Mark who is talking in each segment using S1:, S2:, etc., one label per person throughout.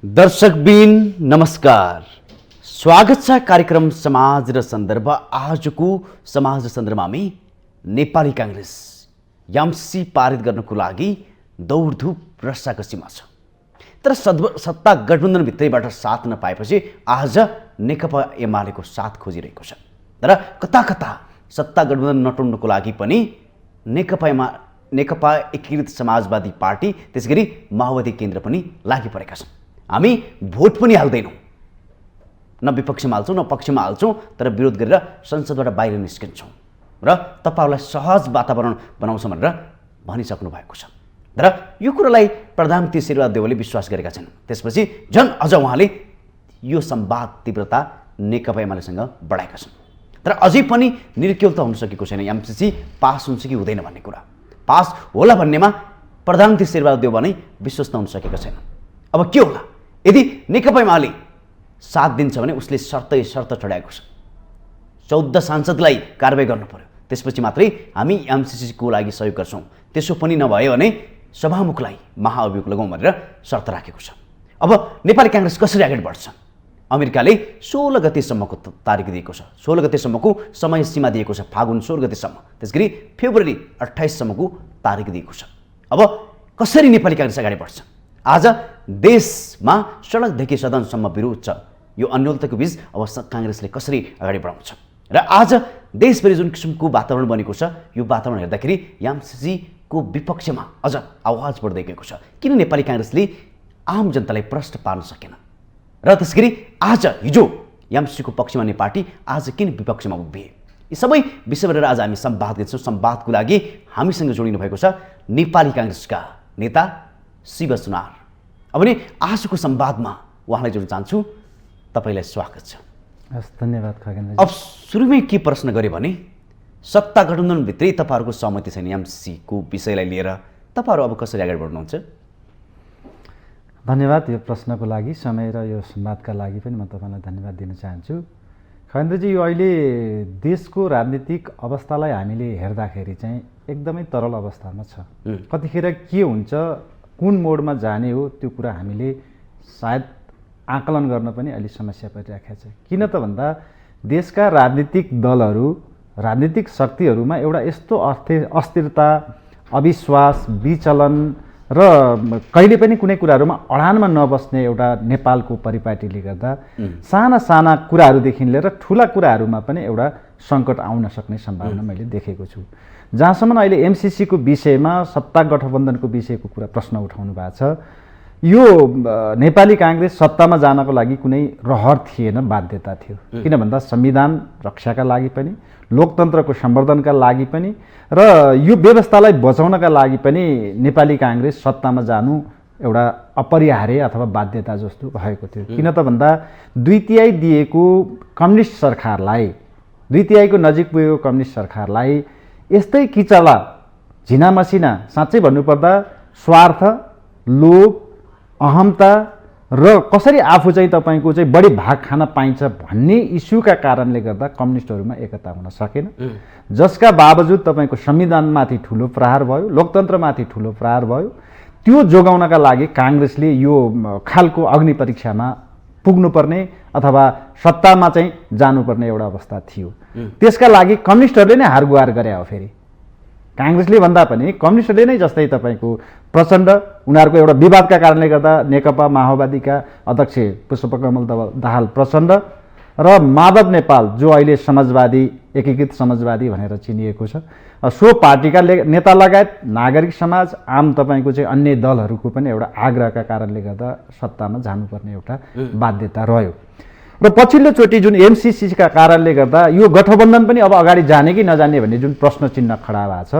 S1: दर्शकबिन नमस्कार, स्वागत छ कार्यक्रम समाज र सन्दर्भ। आजको समाज र सन्दर्भमा हामी नेपाली कांग्रेस एमसीसी पारित गर्नको लागि दौडधुप रस्साकसीमा छ। तर सत्ता गठबन्धनभित्रैबाट साथ नपाएपछि आज नेकपा एमालेको साथ खोजिरहेको छ। तर कता कता सत्ता गठबन्धन नटुङ्नको लागि पनि नेकपा एकीकृत समाजवादी पार्टी त्यसैगरी माओवादी केन्द्र पनि लागिपरेका छन्। हामी भोट पनि हाल्दैनौँ, न विपक्षमा हाल्छौँ न पक्षमा हाल्छौँ, तर विरोध गरेर संसदबाट बाहिर निस्किन्छौँ र तपाईहरूलाई सहज वातावरण बनाउँछ भनेर भनिसक्नु भएको छ। तर यो कुरालाई प्रधानमन्त्री शेरबहादुर देउवाले विश्वास गरेका छन्। त्यसपछि झन् अझ उहाँले यो संवाद तीव्रता नेकपा एमालेसँग बढाएका छन्। तर अझै पनि निर्केल त हुन सकेको छैन। एमसीसी पास हुन्छ कि हुँदैन भन्ने कुरा, पास होला भन्नेमा प्रधानमन्त्री शेरबहादुर देउवा नै विश्वस्त हुन सकेको छैन। अब के होला? यदि नेकपा एमाले साथ दिन्छ भने उसले शर्त चढाएको छ, 14 सांसदलाई कारबाही गर्नु पर्यो, त्यसपछि मात्रै हामी एमसीसीको लागि सहयोग गर्छौँ। त्यसो पनि नभयो भने सभामुखलाई महाअभियोग लगाउँ भनेर शर्त राखेको छ। अब नेपाली कांग्रेस कसरी अगाडि बढ्छ? अमेरिकाले 16 गतेसम्मको तारिक दिएको छ, 16 गतेसम्मको समय सीमा दिएको छ, फागुन 16 गतेसम्म। त्यसगरी फेब्रुअरी 28 सम्मको तारिक दिएको छ। अब कसरी नेपाली कांग्रेस अगाडि बढ्छ? आज देशमा सडकदेखि सदनसम्म विरोध छ। यो अन्योलताको बीच अब कांग्रेसले कसरी अगाडि बढाउँछ? र आज देशभरि जुन किसिमको वातावरण बनेको छ, यो वातावरण हेर्दाखेरि एमसीसीको विपक्षमा अझ आवाज बढ्दै गएको छ। किन नेपाली कांग्रेसले आम जनतालाई प्रश्न पार्न सकेन? र त्यसगरी आज हिजो एमसीसीको पक्षमा हुने पार्टी आज किन विपक्षमा उभिए? यी सबै विषय गरेर आज हामी संवाद गर्छौँ। संवादको लागि हामीसँग जोडिनु भएको छ नेपाली कांग्रेसका नेता शिव सुनार। अब नि आजको संवादमा उहाँलाई जोड्न चाहन्छु। तपाईलाई स्वागत छ।
S2: हस्, धन्यवाद खगेन्द्र।
S1: अब सुरुमै के प्रश्न गरे भने सत्ता गठबन्धनभित्रै तपाईँहरूको सहमति छैन एमसीसीको विषयलाई लिएर, तपाईँहरू अब कसरी अगाडि बढ्नुहुन्छ?
S2: धन्यवाद यो प्रश्नको लागि, समय र यो संवादका लागि पनि म तपाईँलाई धन्यवाद दिन चाहन्छु। खगेन्द्रजी, यो अहिले देशको राजनीतिक अवस्थालाई हामीले हेर्दाखेरि चाहिँ एकदमै तरल अवस्थामा छ। कतिखेर के हुन्छ, कुन मोडमा जाने हो, त्यो कुरा हामीले सायद आकलन गर्न पनि अलि समस्या परिराखेको छ। किन त भन्दा देशका राजनीतिक दलहरू, राजनीतिक शक्तिहरूमा एउटा यस्तो अस्थिरता, अविश्वास, विचलन र कहिले पनि कुनै कुराहरूमा अडानमा नबस्ने एउटा नेपालको परिपाटीले गर्दा साना साना कुराहरूदेखि लिएर ठुला कुराहरूमा पनि एउटा सङ्कट आउन सक्ने सम्भावना मैले देखेको छु। जहाँसम्म अहिले एमसीसीको विषयमा, सत्ता गठबन्धनको विषयको कुरा प्रश्न उठाउनु भएको छ, यो नेपाली कांग्रेस सत्तामा जानको लागि कुनै रहर थिएन, बाध्यता थियो। किन भन्दा संविधान रक्षाका लागि पनि, लोकतन्त्रको सम्वर्धनका लागि पनि र यो व्यवस्थालाई बचाउनका लागि पनि नेपाली कांग्रेस सत्तामा जानु एउटा अपरिहार्य अथवा बाध्यता जस्तो भएको थियो। किन त भन्दा 2/3 दिएको कम्युनिस्ट सरकारलाई, 2/3 नजिक पुगेको कम्युनिस्ट सरकारलाई यस्तै किचला, झिनामसिना, साँच्चै भन्नुपर्दा स्वार्थ, लोभ, अहमता र कसरी आफू चाहिँ तपाईँको चाहिँ बढी भाग खान पाइन्छ भन्ने इस्युका कारणले गर्दा कम्युनिस्टहरूमा एकता हुन सकेन। जसका बावजुद तपाईँको संविधानमाथि ठुलो प्रहार भयो, लोकतन्त्रमाथि ठुलो प्रहार भयो। त्यो जोगाउनका लागि कांग्रेसले यो खालको अग्नि परीक्षामा पुग्नुपर्ने अथवा सत्तामा चाहिँ जानुपर्ने एउटा अवस्था थियो। त्यसका लागि कम्युनिस्टहरूले नै हारगुहार गरे हो। फेरि कांग्रेसले भन्दा पनि कम्युनिस्टहरूले नै, जस्तै तपाईँको प्रचण्ड, उनीहरूको एउटा विवादका कारणले गर्दा नेकपा माओवादीका अध्यक्ष पुष्पकमल दाहाल प्रचण्ड र माधव नेपाल, जो अहिले समाजवादी, एकीकृत समाजवादी भनेर चिनिएको छ, सो पार्टीका नेता लगायत नागरिक समाज, आम तपाईँको चाहिँ अन्य दलहरूको पनि एउटा आग्रहका कारणले गर्दा सत्तामा जानुपर्ने एउटा बाध्यता रह्यो। र पछिल्लोचोटि जुन एमसीसीका कारणले गर्दा यो गठबन्धन पनि अब अगाडि जाने कि नजाने भन्ने जुन प्रश्न चिन्ह खडा भएको छ,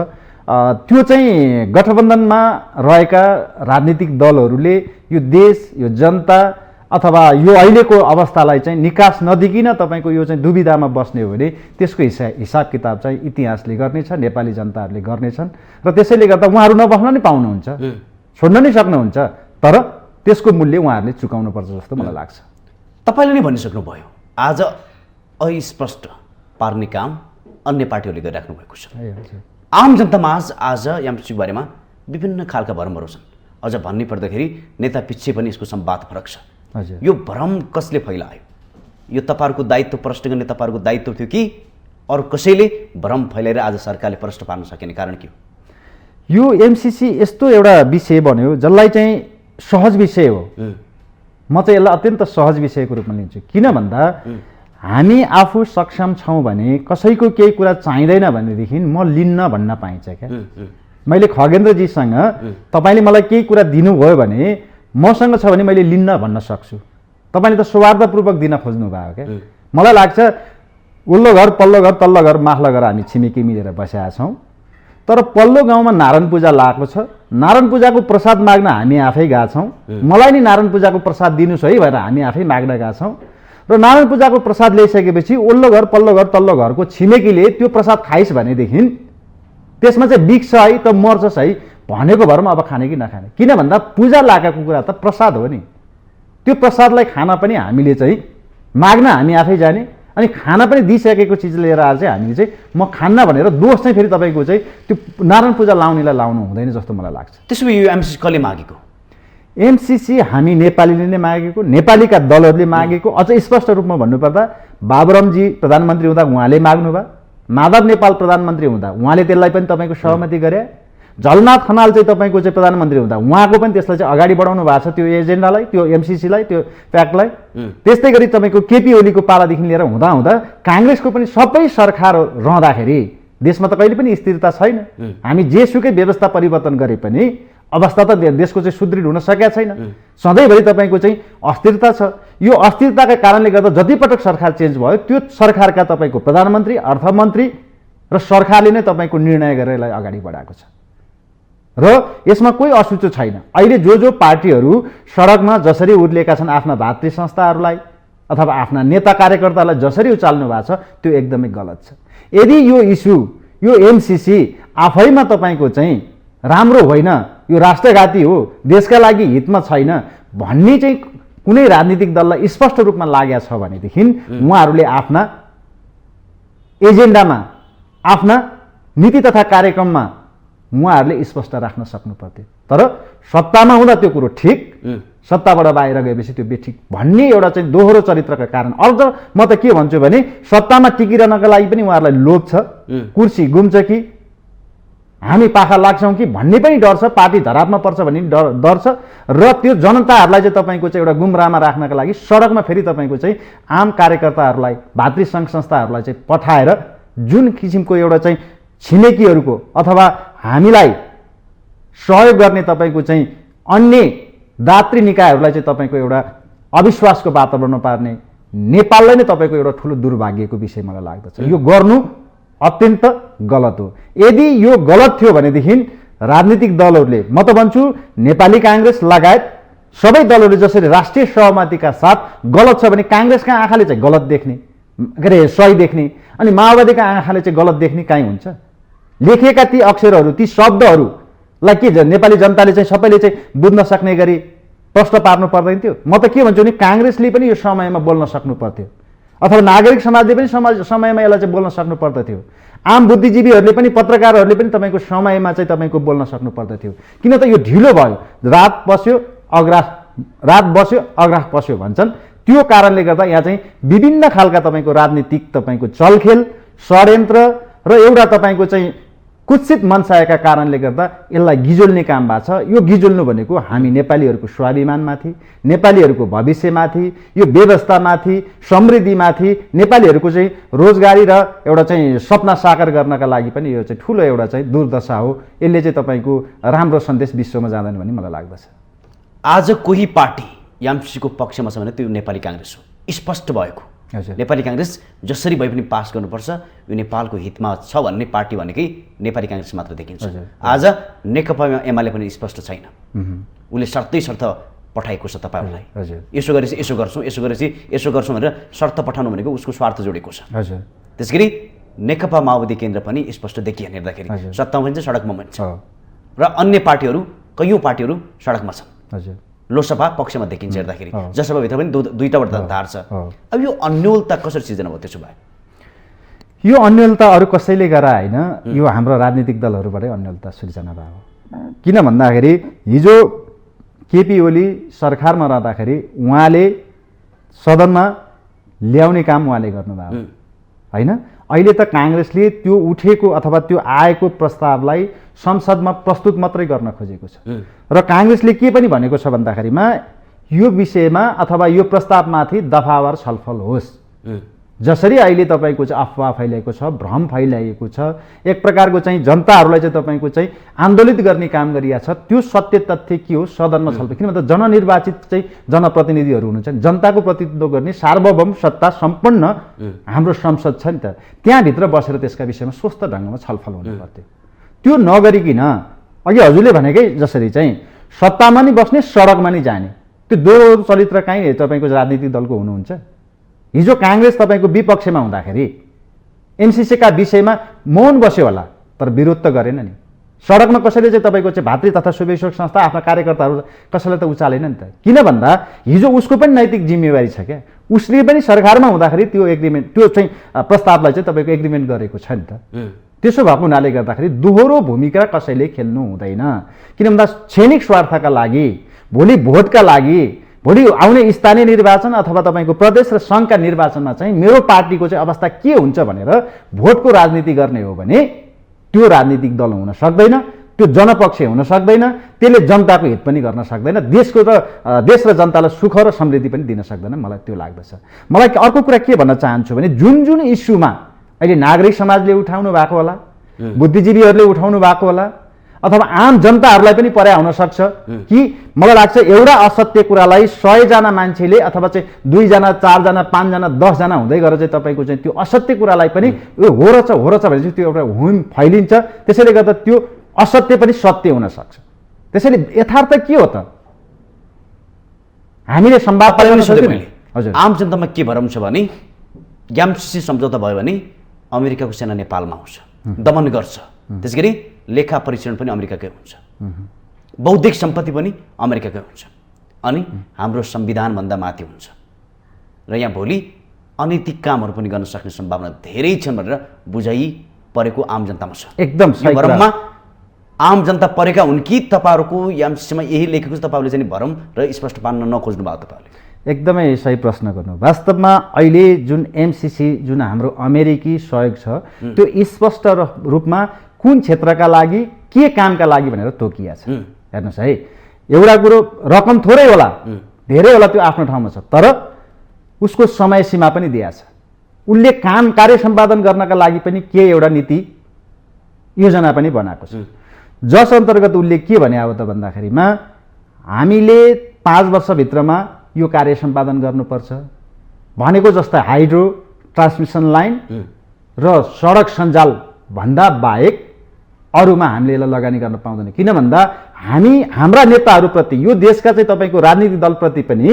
S2: त्यो चाहिँ गठबन्धनमा रहेका राजनीतिक दलहरूले यो देश, यो जनता अथवा यो अहिलेको अवस्थालाई चाहिँ निकास नदिकिन तपाईँको यो चाहिँ दुविधामा बस्ने हो भने त्यसको हिसाब किताब चाहिँ इतिहासले गर्नेछ, नेपाली जनताहरूले गर्नेछन्। र त्यसैले गर्दा उहाँहरू नबस्न नै पाउनुहुन्छ, छोड्न नै सक्नुहुन्छ, तर त्यसको मूल्य उहाँहरूले चुकाउनुपर्छ जस्तो मलाई लाग्छ।
S1: तपाईँले नै भनिसक्नुभयो, आज अस्पष्ट पार्ने काम अन्य पार्टीहरूले गरिराख्नु भएको छ। आम जनतामा आज एमसीसीको बारेमा विभिन्न खालका भरमहरू छन्। अझ भन्नै पर्दाखेरि नेता पछि पनि यसको संवाद फरक छ।
S2: हजुर
S1: यो भ्रम कसले फैलायो? यो तपाईँहरूको दायित्व प्रश्न गर्ने तपाईँहरूको दायित्व थियो कि अरू कसैले भ्रम फैलाएर आज सरकारले प्रश्न पार्न सकेन? कारण के हो?
S2: यो एमसिसी यस्तो एउटा विषय बन्यो जसलाई चाहिँ सहज विषय हो। म चाहिँ यसलाई अत्यन्त सहज विषयको रूपमा लिन्छु। किन भन्दा हामी आफू सक्षम छौँ भने कसैको केही कुरा चाहिँदैन भनेदेखि म लिन्न भन्न पाइन्छ क्या। मैले खगेन्द्रजीसँग तपाईँले मलाई केही कुरा दिनुभयो भने मसँग छ भने मैले लिन्न भन्न सक्छु। तपाईँले त स्वार्थपूर्वक दिन खोज्नु भयो क्या। मलाई लाग्छ उल्लो घर पल्लो घर तल्लो घर माथिल्लो घर हामी छिमेकी मिलेर बसेका छौँ, तर पल्लो गाउँमा नारायण पूजा लागेको छ। नारायण पूजाको प्रसाद माग्न हामी आफै गएका छौँ। मलाई नि नारायण पूजाको प्रसाद दिनुहोस् है भनेर हामी आफै माग्न गएका छौँ र नारायण पूजाको प्रसाद ल्याइसकेपछि उल्लो घर पल्लो घर तल्लो घरको छिमेकीले त्यो प्रसाद खाइस् भनेदेखि त्यसमा चाहिँ बिग्छ है त मर्छस् है भनेको भरमा अब खाने कि नखाने। किन भन्दा पूजा लागेको कुरा त प्रसाद हो नि। त्यो प्रसादलाई खान पनि हामीले चाहिँ माग्न हामी आफै जाने अनि खाना पनि दिइसकेको चिज लिएर आएर चाहिँ हामीले चाहिँ म खान्न भनेर दोष चाहिँ फेरि तपाईँको चाहिँ त्यो नारायण पूजा लाउनेलाई लाउनु हुँदैन जस्तो मलाई लाग्छ।
S1: त्यसो भए यो एमसिसी कसले मागेको?
S2: एमसिसी हामी नेपालीले नै मागेको, नेपालीका दलहरूले मागेको। अझ स्पष्ट रूपमा भन्नुपर्दा बाबुरामजी प्रधानमन्त्री हुँदा उहाँले माग्नुभयो, माधव नेपाल प्रधानमन्त्री हुँदा उहाँले त्यसलाई पनि तपाईँको सहमति गरे, झलनाथ खनाल चाहिँ तपाईँको चाहिँ प्रधानमन्त्री हुँदा उहाँको पनि त्यसलाई चाहिँ अगाडि बढाउनु भएको छ, त्यो एजेन्डालाई, त्यो एमसिसीलाई, त्यो प्याक्टलाई। त्यस्तै गरी तपाईँको केपी ओलीको पालादेखि लिएर हुँदा हुँदा काङ्ग्रेसको पनि सबै सरकार रहँदाखेरि देशमा त कहिले पनि स्थिरता छैन। हामी जेसुकै व्यवस्था परिवर्तन गरे पनि अवस्था त देशको चाहिँ सुदृढ हुन सकेका छैन। सधैँभरि तपाईँको चाहिँ अस्थिरता छ। यो अस्थिरताका कारणले गर्दा जतिपटक सरकार चेन्ज भयो त्यो सरकारका तपाईँको प्रधानमन्त्री, अर्थमन्त्री र सरकारले नै तपाईँको निर्णय गरेर यसलाई अगाडि बढाएको छ र यसमा कोही असुचो छैन। अहिले जो पार्टीहरू सडकमा जसरी उर्लिएका छन् आफ्ना भातृ संस्थाहरूलाई अथवा आफ्ना नेता कार्यकर्तालाई जसरी उचाल्नु भएको छ त्यो एकदमै गलत छ। यदि यो इस्यु यो एमसिसी आफैमा तपाईँको चाहिँ राम्रो होइन, यो राष्ट्रघाती हो, देशका लागि हितमा छैन भन्ने चाहिँ कुनै राजनीतिक दललाई स्पष्ट रूपमा लागेको छ भनेदेखि उहाँहरूले आफ्ना एजेन्डामा आफ्ना नीति तथा कार्यक्रममा उहाँहरूले स्पष्ट राख्न सक्नु पर्थ्यो। तर सत्तामा हुँदा त्यो कुरो ठिक, सत्ताबाट बाहिर गएपछि त्यो बेठिक भन्ने एउटा चाहिँ दोहोरो चरित्रका कारण। अझ म त के भन्छु भने सत्तामा टिकिरहनका लागि पनि उहाँहरूलाई लोभ छ, कुर्सी गुम्छ कि हामी पाखा लाग्छौँ कि भन्ने पनि डर छ, पार्टी धरापमा पर्छ भन्ने डर छ र त्यो जनताहरूलाई चाहिँ तपाईँको चाहिँ एउटा गुमराहमा राख्नका लागि सडकमा फेरि तपाईँको चाहिँ आम कार्यकर्ताहरूलाई, भातृ सङ्घ संस्थाहरूलाई चाहिँ पठाएर जुन किसिमको एउटा चाहिँ छिमेकीहरूको अथवा हामीलाई सहयोग गर्ने तपाईँको चाहिँ अन्य दात्री निकायहरूलाई चाहिँ तपाईँको एउटा अविश्वासको वातावरण पार्ने नेपाललाई नै तपाईँको एउटा ठुलो दुर्भाग्यको विषय मलाई लाग्दछ। यो गर्नु अत्यन्त गलत हो। यदि यो गलत थियो भनेदेखि राजनीतिक दलहरूले, म त भन्छु नेपाली काङ्ग्रेस लगायत सबै दलहरूले जसरी राष्ट्रिय सहमतिका साथ गलत छ भने काङ्ग्रेसका आँखाले चाहिँ गलत देख्ने, के अरे सही देख्ने, अनि माओवादीका आँखाले चाहिँ गलत देख्ने काहीँ हुन्छ? लेखिएका ती अक्षरहरू, ती शब्दहरूलाई के नेपाली जनताले चाहिँ सबैले चाहिँ बुझ्न सक्ने गरी प्रश्न पार्नु पर्दैन थियो? म त के भन्छु भने काङ्ग्रेसले पनि यो समयमा बोल्न सक्नु पर्थ्यो अथवा नागरिक समाजले पनि समयमा यसलाई चाहिँ बोल्न सक्नु पर्दथ्यो। आम बुद्धिजीवीहरूले पनि, पत्रकारहरूले पनि तपाईँको समयमा चाहिँ तपाईँको बोल्न सक्नु पर्दथ्यो। किन त यो ढिलो भयो? रात बस्यो अग्राह पस्यो भन्छन्। त्यो कारणले गर्दा यहाँ चाहिँ विभिन्न खालका तपाईँको राजनीतिक तपाईँको चलखेल, षड्यन्त्र र एउटा तपाईँको चाहिँ कुत्सित मनसायका कारणले गर्दा यसलाई गिजोल्ने काम भएको छ। यो गिजोल्नु भनेको हामी नेपालीहरूको स्वाभिमानमाथि, नेपालीहरूको भविष्यमाथि, यो व्यवस्थामाथि, समृद्धिमाथि, नेपालीहरूको चाहिँ रोजगारी र एउटा चाहिँ सपना साकार गर्नका लागि पनि यो चाहिँ ठुलो एउटा चाहिँ दुर्दशा हो। यसले चाहिँ तपाईँको राम्रो सन्देश विश्वमा जाँदैन भन्ने मलाई लाग्दछ।
S1: आज कोही पार्टी एमसिसीको पक्षमा छ भने त्यो नेपाली काङ्ग्रेस हो, स्पष्ट भएको। नेपाली काङ्ग्रेस जसरी भए पनि पास गर्नुपर्छ, यो नेपालको हितमा छ भन्ने पार्टी भनेकै नेपाली काङ्ग्रेस मात्र देखिन्छ। आज नेकपा एमाले पनि स्पष्ट छैन, उसले शर्त पठाएको छ तपाईँहरूलाई, यसो गरेपछि यसो गर्छौँ, यसो गरेपछि यसो गर्छौँ भनेर शर्त पठाउनु भनेको उसको स्वार्थ जोडेको छ। त्यस गरी नेकपा माओवादी केन्द्र पनि स्पष्ट देखियो हेर्दाखेरि सत्तामा पनि छ, सडकमा पनि छ र अन्य पार्टीहरू, कैयौँ पार्टीहरू सडकमा छन्। लोकसभा पक्षमा देखिन्छ हेर्दाखेरि, जसपाभित्र पनि दुईवटा धार छ। अब यो अन्योलता कसरी सिर्जना भयो? त्यसो भए
S2: यो अन्योलता अरू कसैले गरा होइन, यो हाम्रो राजनीतिक दलहरूबाटै अन्योलता सिर्जना भयो। किन भन्दाखेरि हिजो केपी ओली सरकारमा रहँदाखेरि उहाँले सदनमा ल्याउने काम उहाँले गर्नुभयो होइन। अहिले त काङ्ग्रेसले त्यो उठेको अथवा त्यो आएको प्रस्तावलाई संसदमा प्रस्तुत मात्रै गर्न खोजेको छ र काङ्ग्रेसले के पनि भनेको छ भन्दाखेरिमा यो विषयमा अथवा यो प्रस्तावमाथि दफावार छलफल होस्। जसरी अहिले तपाईँको चाहिँ अफवाह फैलिएको छ, भ्रम फैलाइएको छ, एक प्रकारको चाहिँ जनताहरूलाई चाहिँ तपाईँको चाहिँ आन्दोलित गर्ने काम गरिएको छ, त्यो सत्य तथ्य के हो सदनमा छलफल। किन भन्दा जननिर्वाचित चाहिँ जनप्रतिनिधिहरू हुनुहुन्छ, जनताको प्रतिनिधित्व गर्ने सार्वभौम सत्ता सम्पन्न हाम्रो संसद छ नि त, त्यहाँभित्र बसेर त्यसका विषयमा स्वस्थ ढङ्गमा छलफल हुनु पर्थ्यो। त्यो नगरिकन अघि हजुरले भनेकै जसरी चाहिँ सत्तामा नि बस्ने सडकमा नि जाने, त्यो दोहोरो चरित्र काहीँ तपाईँको राजनीतिक दलको हुनुहुन्छ। हिजो काङ्ग्रेस तपाईँको विपक्षमा हुँदाखेरि एमसिसीका विषयमा मौन बस्यो होला, तर विरोध त गरेन नि। सडकमा कसैले चाहिँ तपाईँको चाहिँ भातृ तथा शुभेच्छुक संस्था आफ्ना कार्यकर्ताहरू कसैलाई त उचालेन नि त। किन भन्दा हिजो उसको पनि नैतिक जिम्मेवारी छ क्या, उसले पनि सरकारमा हुँदाखेरि त्यो एग्रिमेन्ट त्यो चाहिँ प्रस्तावलाई चाहिँ तपाईँको एग्रिमेन्ट गरेको छ नि त। त्यसो भएको हुनाले गर्दाखेरि दोहोरो भूमिका कसैले खेल्नु हुँदैन। किन भन्दा क्षणिक स्वार्थका लागि, भोलि भोटका लागि, भोलि आउने स्थानीय निर्वाचन अथवा तपाईँको प्रदेश र सङ्घका निर्वाचनमा चाहिँ मेरो पार्टीको चाहिँ अवस्था के हुन्छ भनेर भोटको राजनीति गर्ने हो भने त्यो राजनीतिक दल हुन सक्दैन, त्यो जनपक्ष हुन सक्दैन, त्यसले जनताको हित पनि गर्न सक्दैन, देश र जनतालाई सुख र समृद्धि पनि दिन सक्दैन। मलाई त्यो लाग्दछ। मलाई अर्को कुरा के भन्न चाहन्छु भने जुन जुन इस्युमा अहिले नागरिक समाजले उठाउनु भएको होला, बुद्धिजीवीहरूले उठाउनु भएको होला, अथवा आम जनताहरूलाई पनि पर्या हुन सक्छ कि मलाई लाग्छ एउटा असत्य कुरालाई 100 जना मान्छेले अथवा चाहिँ 2 जना 4 जना 5 जना 10 जना हुँदै गएर चाहिँ तपाईँको चाहिँ त्यो असत्य कुरालाई पनि यो हो र छ भने त्यो एउटा हुम फैलिन्छ। त्यसैले गर्दा त्यो असत्य पनि सत्य हुन सक्छ। त्यसैले यथार्थ के हो त हामीले संवाद पाउन सक्दैनौँ।
S1: हजुर, आम जनतामा के भरम छ भने एमसिसी सम्झौता भयो भने अमेरिकाको सेना नेपालमा आउँछ, दमन गर्छ, त्यसगरी लेखा परीक्षण पनि अमेरिकाकै हुन्छ, बौद्धिक सम्पत्ति पनि अमेरिकाकै हुन्छ, अनि हाम्रो संविधानभन्दा माथि हुन्छ र यहाँ भोलि अनैतिक कामहरू पनि गर्न सक्ने सम्भावना धेरै छन् भनेर बुझाइ परेको आम जनतामा छ।
S2: एकदम सही
S1: भरममा आम जनता परेका हुन् कि तपाईँहरूको एमसिसीमा यही लेखेको छ, तपाईँहरूले चाहिँ भरम र स्पष्ट पार्न नखोज्नु भएको तपाईँहरूले?
S2: एकदमै सही प्रश्न गर्नु। वास्तवमा अहिले जुन एमसिसी जुन हाम्रो अमेरिकी सहयोग छ त्यो स्पष्ट रूपमा कुन क्षेत्रका लागि के कामका लागि भनेर तोकिया छ। हेर्नुहोस् है, एउटा कुरो रकम थोरै होला, धेरै होला, त्यो आफ्नो ठाउँमा छ, तर उसको समय सीमा पनि दिया छ। उसले कार्य सम्पादन गर्नका लागि पनि के एउटा नीति योजना पनि बनाएको छ, जस अन्तर्गत उसले के भने अब त भन्दाखेरिमा हामीले 5 वर्षभित्रमा यो कार्य सम्पादन गर्नुपर्छ भनेको जस्तै हाइड्रो ट्रान्समिसन लाइन र सडक सञ्जाल भन्दा बाहेक अरूमा हामीले यसलाई लगानी गर्न पाउँदैन। किन भन्दा हाम्रा नेताहरूप्रति, यो देशका चाहिँ तपाईँको राजनीतिक दलप्रति पनि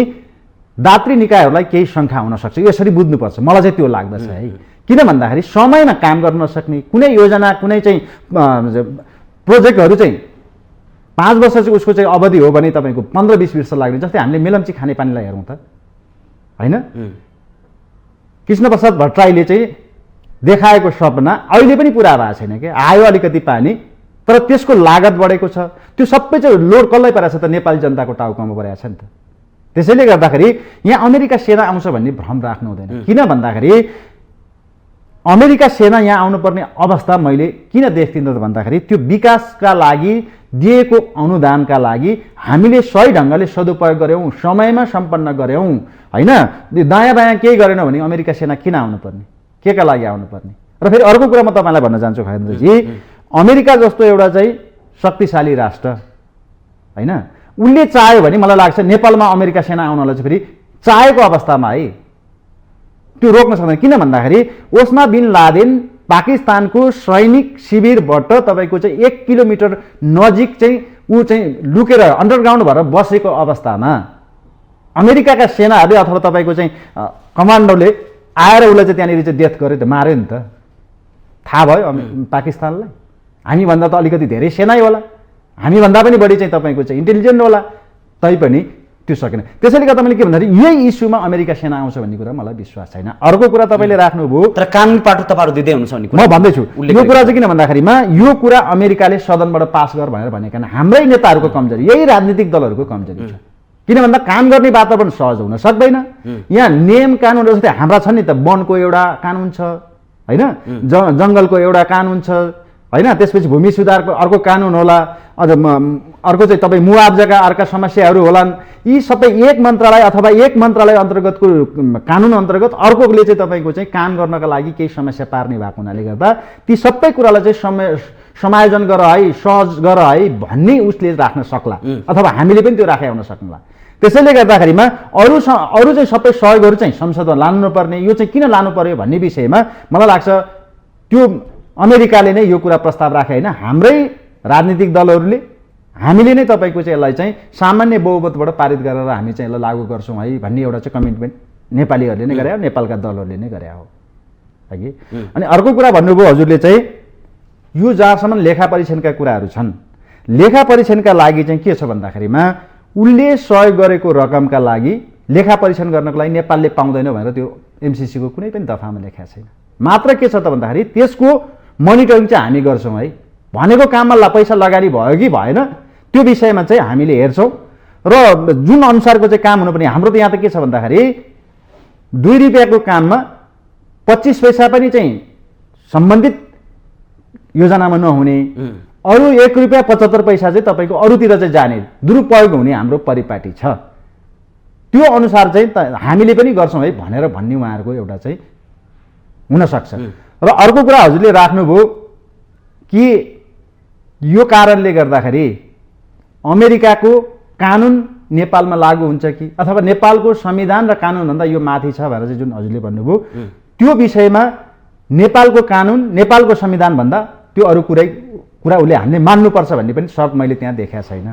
S2: दात्री निकायहरूलाई केही शङ्का हुन सक्छ। यसरी बुझ्नुपर्छ, मलाई चाहिँ त्यो लाग्दछ है। किन भन्दाखेरि समयमा काम गर्न नसक्ने कुनै योजना, कुनै चाहिँ प्रोजेक्टहरू चाहिँ 5 वर्ष चाहिँ उसको चाहिँ अवधि हो भने तपाईँको 15-20 वर्ष लाग्ने। जस्तै हामीले मेलम्ची खानेपानीलाई हेरौँ त होइन, कृष्णप्रसाद भट्टराईले चाहिँ देखाएको सपना अहिले पनि पुरा भएको छैन क्या। आयो अलिकति पानी, तर त्यसको लागत बढेको छ, त्यो सबै चाहिँ लोड कसलाई परेको छ त? नेपाली जनताको टाउकोमा परेको छ नि त। त्यसैले गर्दाखेरि यहाँ अमेरिका सेना आउँछ भन्ने भ्रम राख्नु हुँदैन। किन भन्दाखेरि अमेरिका सेना यहाँ आउनुपर्ने अवस्था मैले किन देख्दिनँ त भन्दाखेरि त्यो विकासका लागि दिएको अनुदानका लागि हामीले सही ढङ्गले सदुपयोग गऱ्यौँ, समयमा सम्पन्न गऱ्यौँ होइन। दायाँ बायाँ केही गरेनौँ भने अमेरिका सेना किन आउनुपर्ने, के का लागि आउनुपर्ने? र फेरि अर्को कुरा म तपाईँलाई भन्न चाहन्छु खगेन्द्रजी, अमेरिका जस्तो एउटा चाहिँ शक्तिशाली राष्ट्र होइन, उसले चाह्यो भने मलाई लाग्छ नेपालमा अमेरिका सेना आउनलाई चाहिँ फेरि चाहेको अवस्थामा है त्यो रोक्न सक्दैन। किन भन्दाखेरि ओस्मा बिन लादेन पाकिस्तानको सैनिक शिविरबाट तपाईँको चाहिँ 1 किलोमिटर नजिक चाहिँ ऊ चाहिँ लुकेर अन्डरग्राउन्ड भएर बसेको अवस्थामा अमेरिकाका सेनाहरूले अथवा तपाईँको चाहिँ कमान्डोले आएर उसलाई चाहिँ त्यहाँनिर चाहिँ डेथ गर्यो, त मार्यो नि त। थाहा भयो पाकिस्तानलाई हामीभन्दा त अलिकति धेरै सेनै होला, हामीभन्दा पनि बढी चाहिँ तपाईँको चाहिँ इन्टेलिजेन्ट होला, तैपनि त्यो सकेन। त्यसैले गर्दा मैले के भन्दाखेरि यही इस्युमा अमेरिका सेना आउँछ भन्ने कुरा मलाई विश्वास छैन। अर्को कुरा तपाईँले राख्नुभयो,
S1: तर कानुनी पाटो तपाईँहरू दिँदै हुनुहुन्छ भन्ने
S2: म
S1: कुरा
S2: भन्दैछु यो कुरा चाहिँ किन भन्दाखेरिमा यो कुरा अमेरिकाले सदनबाट पास गर भनेर भनेका हाम्रै नेताहरूको कमजोरी, यही राजनीतिक दलहरूको कमजोरी छ। किन भन्दा काम गर्ने वातावरण सहज हुन सक्दैन। यहाँ नियम कानुन जस्तै हाम्रा छन् नि त, वनको एउटा कानुन छ होइन, जङ्गलको एउटा कानुन छ होइन, त्यसपछि भूमि सुधारको अर्को कानुन होला, अझ अर्को चाहिँ तपाईँ मुआब्जाका अर्का समस्याहरू होलान्। यी सबै एक मन्त्रालय अथवा एक मन्त्रालय अन्तर्गतको कानुन अन्तर्गत अर्कोले चाहिँ तपाईँको चाहिँ काम गर्नका लागि केही समस्या पार्ने भएको हुनाले गर्दा ती सबै कुरालाई चाहिँ समायोजन गर है, सहज गर है भन्ने उसले राख्न सक्ला, अथवा हामीले पनि त्यो राखे हुन सक्नुला। त्यसैले गर्दाखेरिमा अरू चाहिँ सबै सहयोगहरू चाहिँ संसदमा लानुपर्ने, यो चाहिँ किन लानु पर्यो भन्ने विषयमा मलाई लाग्छ त्यो अमेरिकाले नै यो कुरा प्रस्ताव राखे होइन, हाम्रै राजनीतिक दलहरूले हामीले नै तपाईँको चाहिँ यसलाई चाहिँ सामान्य बहुमतबाट पारित गरेर हामी चाहिँ यसलाई लागू गर्छौँ है भन्ने एउटा चाहिँ कमिटमेन्ट नेपालीहरूले नै गरे हो, नेपालका दलहरूले नै गरे हो कि। अनि अर्को कुरा भन्नुभयो हजुरले चाहिँ यो जहाँसम्म लेखा परीक्षणका कुराहरू छन्, लेखा परीक्षणका लागि चाहिँ के छ भन्दाखेरिमा उसले सहयोग गरेको रकमका लागि लेखा परीक्षण गर्नको लागि नेपालले पाउँदैन भनेर त्यो एमसिसीको कुनै पनि दफामा लेखा छैन। मात्र के छ त भन्दाखेरि त्यसको मोनिटरिङ चाहिँ हामी गर्छौँ है, भनेको काममा पैसा लगानी भयो कि भएन त्यो विषयमा चाहिँ हामीले हेर्छौँ र जुन अनुसारको चाहिँ काम हुनुपर्ने। हाम्रो त यहाँ त के छ भन्दाखेरि 2 रुपियाँको काममा 25 पैसा पनि चाहिँ सम्बन्धित योजनामा नहुने, अरू 1 रुपियाँ 75 पैसा चाहिँ तपाईँको अरूतिर चाहिँ जाने, दुरुपयोग हुने हाम्रो परिपाटी छ। त्यो अनुसार चाहिँ हामीले पनि गर्छौँ है भनेर भन्ने उहाँहरूको एउटा चाहिँ हुनसक्छ। र अर्को कुरा हजुरले राख्नुभयो कि यो कारणले गर्दाखेरि अमेरिकाको कानुन नेपालमा लागू हुन्छ कि अथवा नेपालको संविधान र कानुनभन्दा यो माथि छ भनेर चाहिँ जुन हजुरले भन्नुभयो, त्यो विषयमा नेपालको कानुन नेपालको संविधानभन्दा त्यो अरू कुरा उसले हामीले मान्नुपर्छ भन्ने पनि शर्त मैले त्यहाँ देखाएको छैन।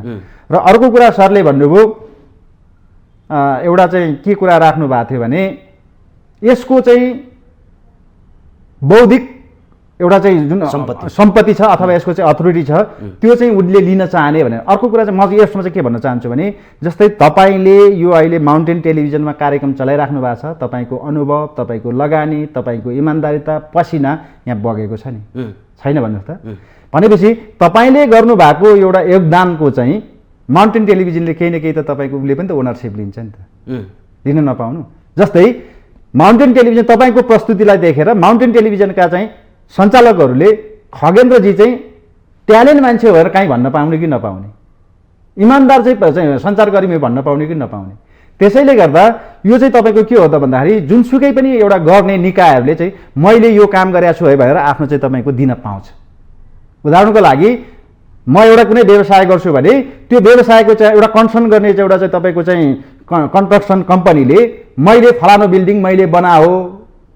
S2: र अर्को कुरा सरले भन्नुभयो एउटा चाहिँ के कुरा राख्नु भएको थियो भने यसको चाहिँ बौद्धिक एउटा चाहिँ जुन सम्पत्ति छ अथवा यसको चाहिँ अथोरिटी छ त्यो चाहिँ उसले लिन चाहने भने। अर्को कुरा चाहिँ म चाहिँ यसमा चाहिँ के भन्न चाहन्छु भने जस्तै तपाईँले यो अहिले माउन्टेन टेलिभिजनमा कार्यक्रम चलाइराख्नु भएको छ, तपाईँको अनुभव, तपाईँको लगानी, तपाईँको इमान्दारिता, पसिना यहाँ बगेको छ नि, छैन भन्नुहोस् त। भनेपछि तपाईँले गर्नुभएको एउटा योगदानको चाहिँ माउन्टेन टेलिभिजनले केही न केही त तपाईँको उसले पनि त ओनरसिप लिन्छ नि त, लिन नपाउनु। जस्तै माउन्टेन टेलिभिजन तपाईँको प्रस्तुतिलाई देखेर माउन्टेन टेलिभिजनका चाहिँ सञ्चालकहरूले खगेन्द्रजी चाहिँ ट्यालेन्ट मान्छे भएर काहीँ भन्न पाउने कि नपाउने, इमान्दार चाहिँ सञ्चारकर्मी भन्न पाउने कि नपाउने। त्यसैले गर्दा यो चाहिँ तपाईँको के हो त भन्दाखेरि जुनसुकै पनि एउटा गर्ने निकायहरूले चाहिँ मैले यो काम गरेको छु है भनेर आफ्नो चाहिँ तपाईँको दिन पाउँछ। उदाहरणको लागि म एउटा कुनै व्यवसाय गर्छु भने त्यो व्यवसायको चाहिँ एउटा कन्सर्न गर्ने चाहिँ एउटा चाहिँ तपाईँको चाहिँ कन्स्ट्रक्सन कम्पनीले मैले फलानु बिल्डिङ मैले बनाओ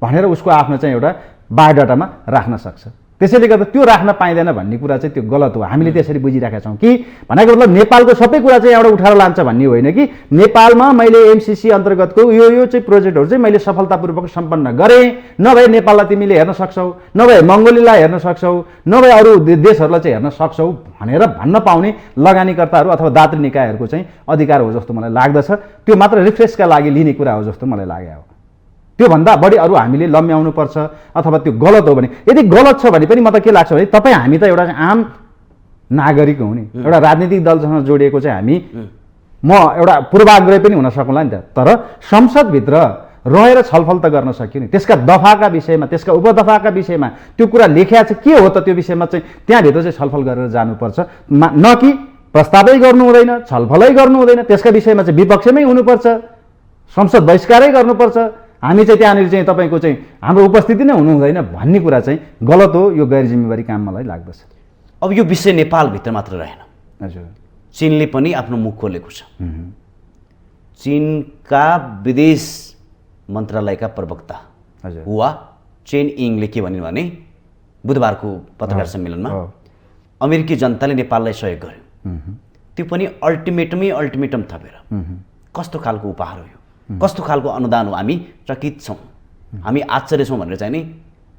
S2: भनेर उसको आफ्नो चाहिँ एउटा बायोडाटामा राख्न सक्छ। त्यसैले गर्दा त्यो राख्न पाइँदैन भन्ने कुरा चाहिँ त्यो गलत हो। हामीले त्यसरी बुझिराखेका छौँ कि भनेको मतलब नेपालको सबै कुरा चाहिँ एउटा उठाएर लान्छ भन्ने होइन कि नेपालमा मैले एमसिसी अन्तर्गतको यो चाहिँ प्रोजेक्टहरू चाहिँ मैले सफलतापूर्वक सम्पन्न गरेँ, नभए नेपाललाई तिमीले हेर्न सक्छौ, नभए मङ्गोलियालाई हेर्न सक्छौ, नभए अरू देशहरूलाई चाहिँ हेर्न सक्छौ भनेर भन्न पाउने लगानीकर्ताहरू अथवा दात्री निकायहरूको चाहिँ अधिकार हो जस्तो मलाई लाग्दछ। त्यो मात्र रिफ्रेसका लागि लिने कुरा हो जस्तो मलाई लाग्यो। त्योभन्दा बढी अरू हामीले लम्ब्याउनुपर्छ अथवा त्यो गलत हो भने, यदि गलत छ भने पनि म त के लाग्छ भने तपाईँ हामी त एउटा आम नागरिक हौँ नि, एउटा राजनीतिक दलसँग जोडिएको चाहिँ हामी म एउटा पूर्वाग्रह पनि हुन सक्ला नि त। तर संसदभित्र रहेर छलफल त गर्न सक्यो नि, त्यसका दफाका विषयमा त्यसका उपदफाका विषयमा त्यो कुरा लेखिया छ के हो त त्यो विषयमा चाहिँ त्यहाँभित्र चाहिँ छलफल गरेर जानुपर्छ, न कि प्रस्तावै गर्नु हुँदैन, छलफलै गर्नु हुँदैन, त्यसका विषयमा चाहिँ विपक्षमै हुनुपर्छ, संसद बहिष्कारै गर्नुपर्छ, हामी चाहिँ त्यहाँनिर चाहिँ तपाईँको चाहिँ हाम्रो उपस्थिति नै हुनु हुँदैन भन्ने कुरा चाहिँ गलत हो। यो गैर जिम्मेवारी काम मलाई लाग्दछ।
S1: अब यो विषय नेपालभित्र मात्र रहेन,
S2: हजुर
S1: चीनले पनि आफ्नो मुख खोलेको छ। चीनका विदेश मन्त्रालयका प्रवक्ता हुआ चेन इङले के भनिन् भने बुधबारको पत्रकार सम्मेलनमा अमेरिकी जनताले नेपाललाई सहयोग गर्यो, त्यो पनि अल्टिमेटम थपेर। कस्तो खालको उपहार हो यो, कस्तो खालको अनुदान हो, हामी चकित छौँ, हामी आश्चर्य छौँ भनेर चाहिँ नि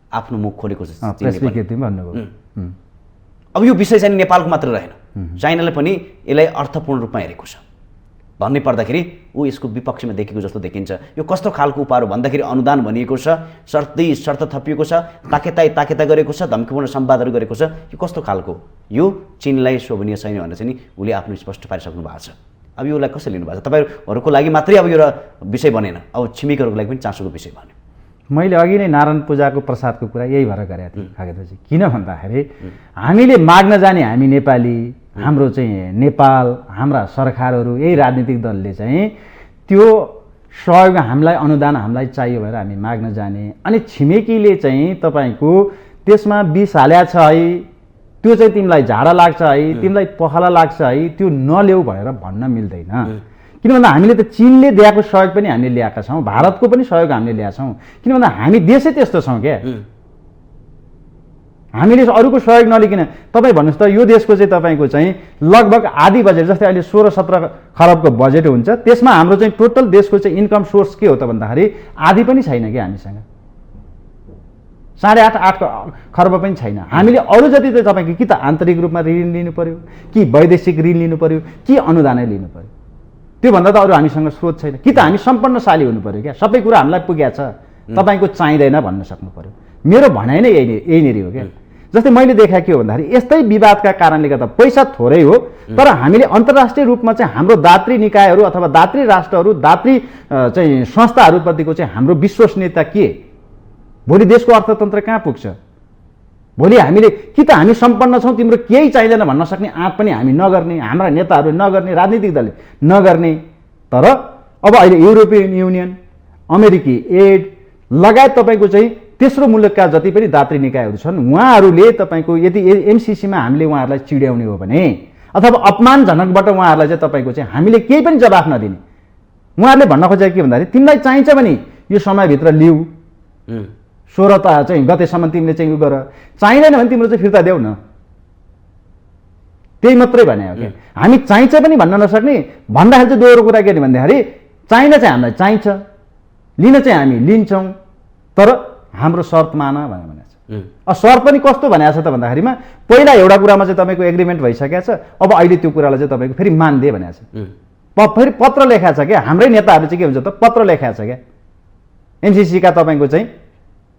S1: आफ्नो मुख खोलेको छ। अब यो विषय चाहिँ नेपालको मात्र रहेन, चाइनाले पनि यसलाई अर्थपूर्ण रूपमा हेरेको छ। भन्नै पर्दाखेरि ऊ यसको विपक्षमा देखेको जस्तो देखिन्छ। यो कस्तो खालको उपाय हो भन्दाखेरि अनुदान भनिएको छ, शर्त थपिएको छ, ताकेता गरेको छ, धम्कीपूर्ण संवादहरू गरेको छ। यो कस्तो खालको? यो चीनलाई शोभनीय छैन भनेर चाहिँ नि उसले आफ्नो स्पष्ट पारिसक्नु भएको छ। अब योलाई कसरी लिनु भएको छ? तपाईँहरूको लागि मात्रै अब यो विषय बनेन, अब छिमेकीहरूको लागि पनि चासोको विषय बन्यो।
S2: मैले अघि नै नारायण पूजाको प्रसादको कुरा यही भएर गरेको थिएँ खगेन्द्रजी। किन भन्दाखेरि हामीले माग्न जाने हामी नेपाली, हाम्रो चाहिँ नेपाल, हाम्रा सरकारहरू, यही राजनीतिक दलले चाहिँ त्यो सहयोग हामीलाई, अनुदान हामीलाई चाहियो भनेर हामी माग्न जाने, अनि छिमेकीले चाहिँ तपाईँको त्यसमा विष हाल्या छ है, त्यो चाहिँ तिमीलाई झाडा लाग्छ है, तिमीलाई पखाला लाग्छ है, त्यो नल्याऊ भनेर भन्न मिल्दैन। किन भन्दा हामीले त चीनले दिएको सहयोग पनि हामीले ल्याएका छौँ, भारतको पनि सहयोग हामीले ल्याएका छौँ। किन भन्दा हामी देशै त्यस्तो छौँ क्या, हामीले अरूको सहयोग नलिकन। तपाईँ भन्नुहोस् त यो देशको चाहिँ तपाईँको चाहिँ लगभग आधी बजेट, जस्तै अहिले 16-17 खरबको बजेट हुन्छ, त्यसमा हाम्रो चाहिँ टोटल देशको चाहिँ इन्कम सोर्स के हो त भन्दाखेरि आधी पनि छैन क्या हामीसँग, 8.5 खर्ब पनि छैन। हामीले अरू जति त तपाईँको कि त आन्तरिक रूपमा ऋण लिनु पर्यो, कि वैदेशिक ऋण लिनु पर्यो, कि अनुदानै लिनु पर्यो, त्योभन्दा त अरू हामीसँग स्रोत छैन। कि त हामी सम्पन्नशाली हुनु पर्यो क्या, सबै कुरा हामीलाई पुगेको छ, तपाईँको चाहिँदैन भन्न सक्नु पर्यो। मेरो भनाइ नै यहीँनिर हो क्या। जस्तै मैले देखाएको के हो भन्दाखेरि यस्तै विवादका कारणले गर्दा पैसा थोरै हो, तर हामीले अन्तर्राष्ट्रिय रूपमा चाहिँ हाम्रो दात्री निकायहरू अथवा दात्री राष्ट्रहरू, दात्री चाहिँ संस्थाहरूप्रतिको चाहिँ हाम्रो विश्वसनीयता के? भोलि देशको अर्थतन्त्र कहाँ पुग्छ? भोलि हामीले कि त हामी सम्पन्न छौँ, तिम्रो केही चाहिँदैन भन्न सक्ने आँट पनि हामी नगर्ने, हाम्रा नेताहरू नगर्ने, राजनीतिक दलले नगर्ने। तर अब अहिले युरोपियन युनियन, अमेरिकी एड लगायत तपाईँको चाहिँ तेस्रो मुलुकका जति पनि दात्री निकायहरू छन्, उहाँहरूले तपाईँको यदि एमसिसीमा हामीले उहाँहरूलाई चिड्याउने हो भने अथवा अपमानजनकबाट उहाँहरूलाई चाहिँ तपाईँको चाहिँ हामीले केही पनि जवाफ नदिने, उहाँहरूले भन्न खोजेको के भन्दाखेरि तिमीलाई चाहिन्छ भने यो समयभित्र लिऊ, 16 चाहिँ गतेसम्म तिमीले चाहिँ उयो गर, चाहिँदैन भने तिम्रो चाहिँ फिर्ता देऊ न, त्यही मात्रै भने हो क्या। हामी चाहिन्छ पनि भन्न नसक्ने, भन्दाखेरि चाहिँ दोहोरो कुरा के भन्दाखेरि चाहिन चाहिँ हामीलाई चाहिन्छ, लिन चाहिँ हामी लिन्छौँ, तर हाम्रो शर्त मान भनेको छ। अब शर्त पनि कस्तो भनेको छ त भन्दाखेरिमा पहिला एउटा कुरामा चाहिँ तपाईँको एग्रिमेन्ट भइसकेको छ, अब अहिले त्यो कुरालाई चाहिँ तपाईँको फेरि मान्दे भनेको छ, फेरि पत्र लेखाएको छ क्या। हाम्रै नेताहरू चाहिँ के हुन्छ त पत्र लेखाएको छ क्या, एमसिसीका तपाईँको चाहिँ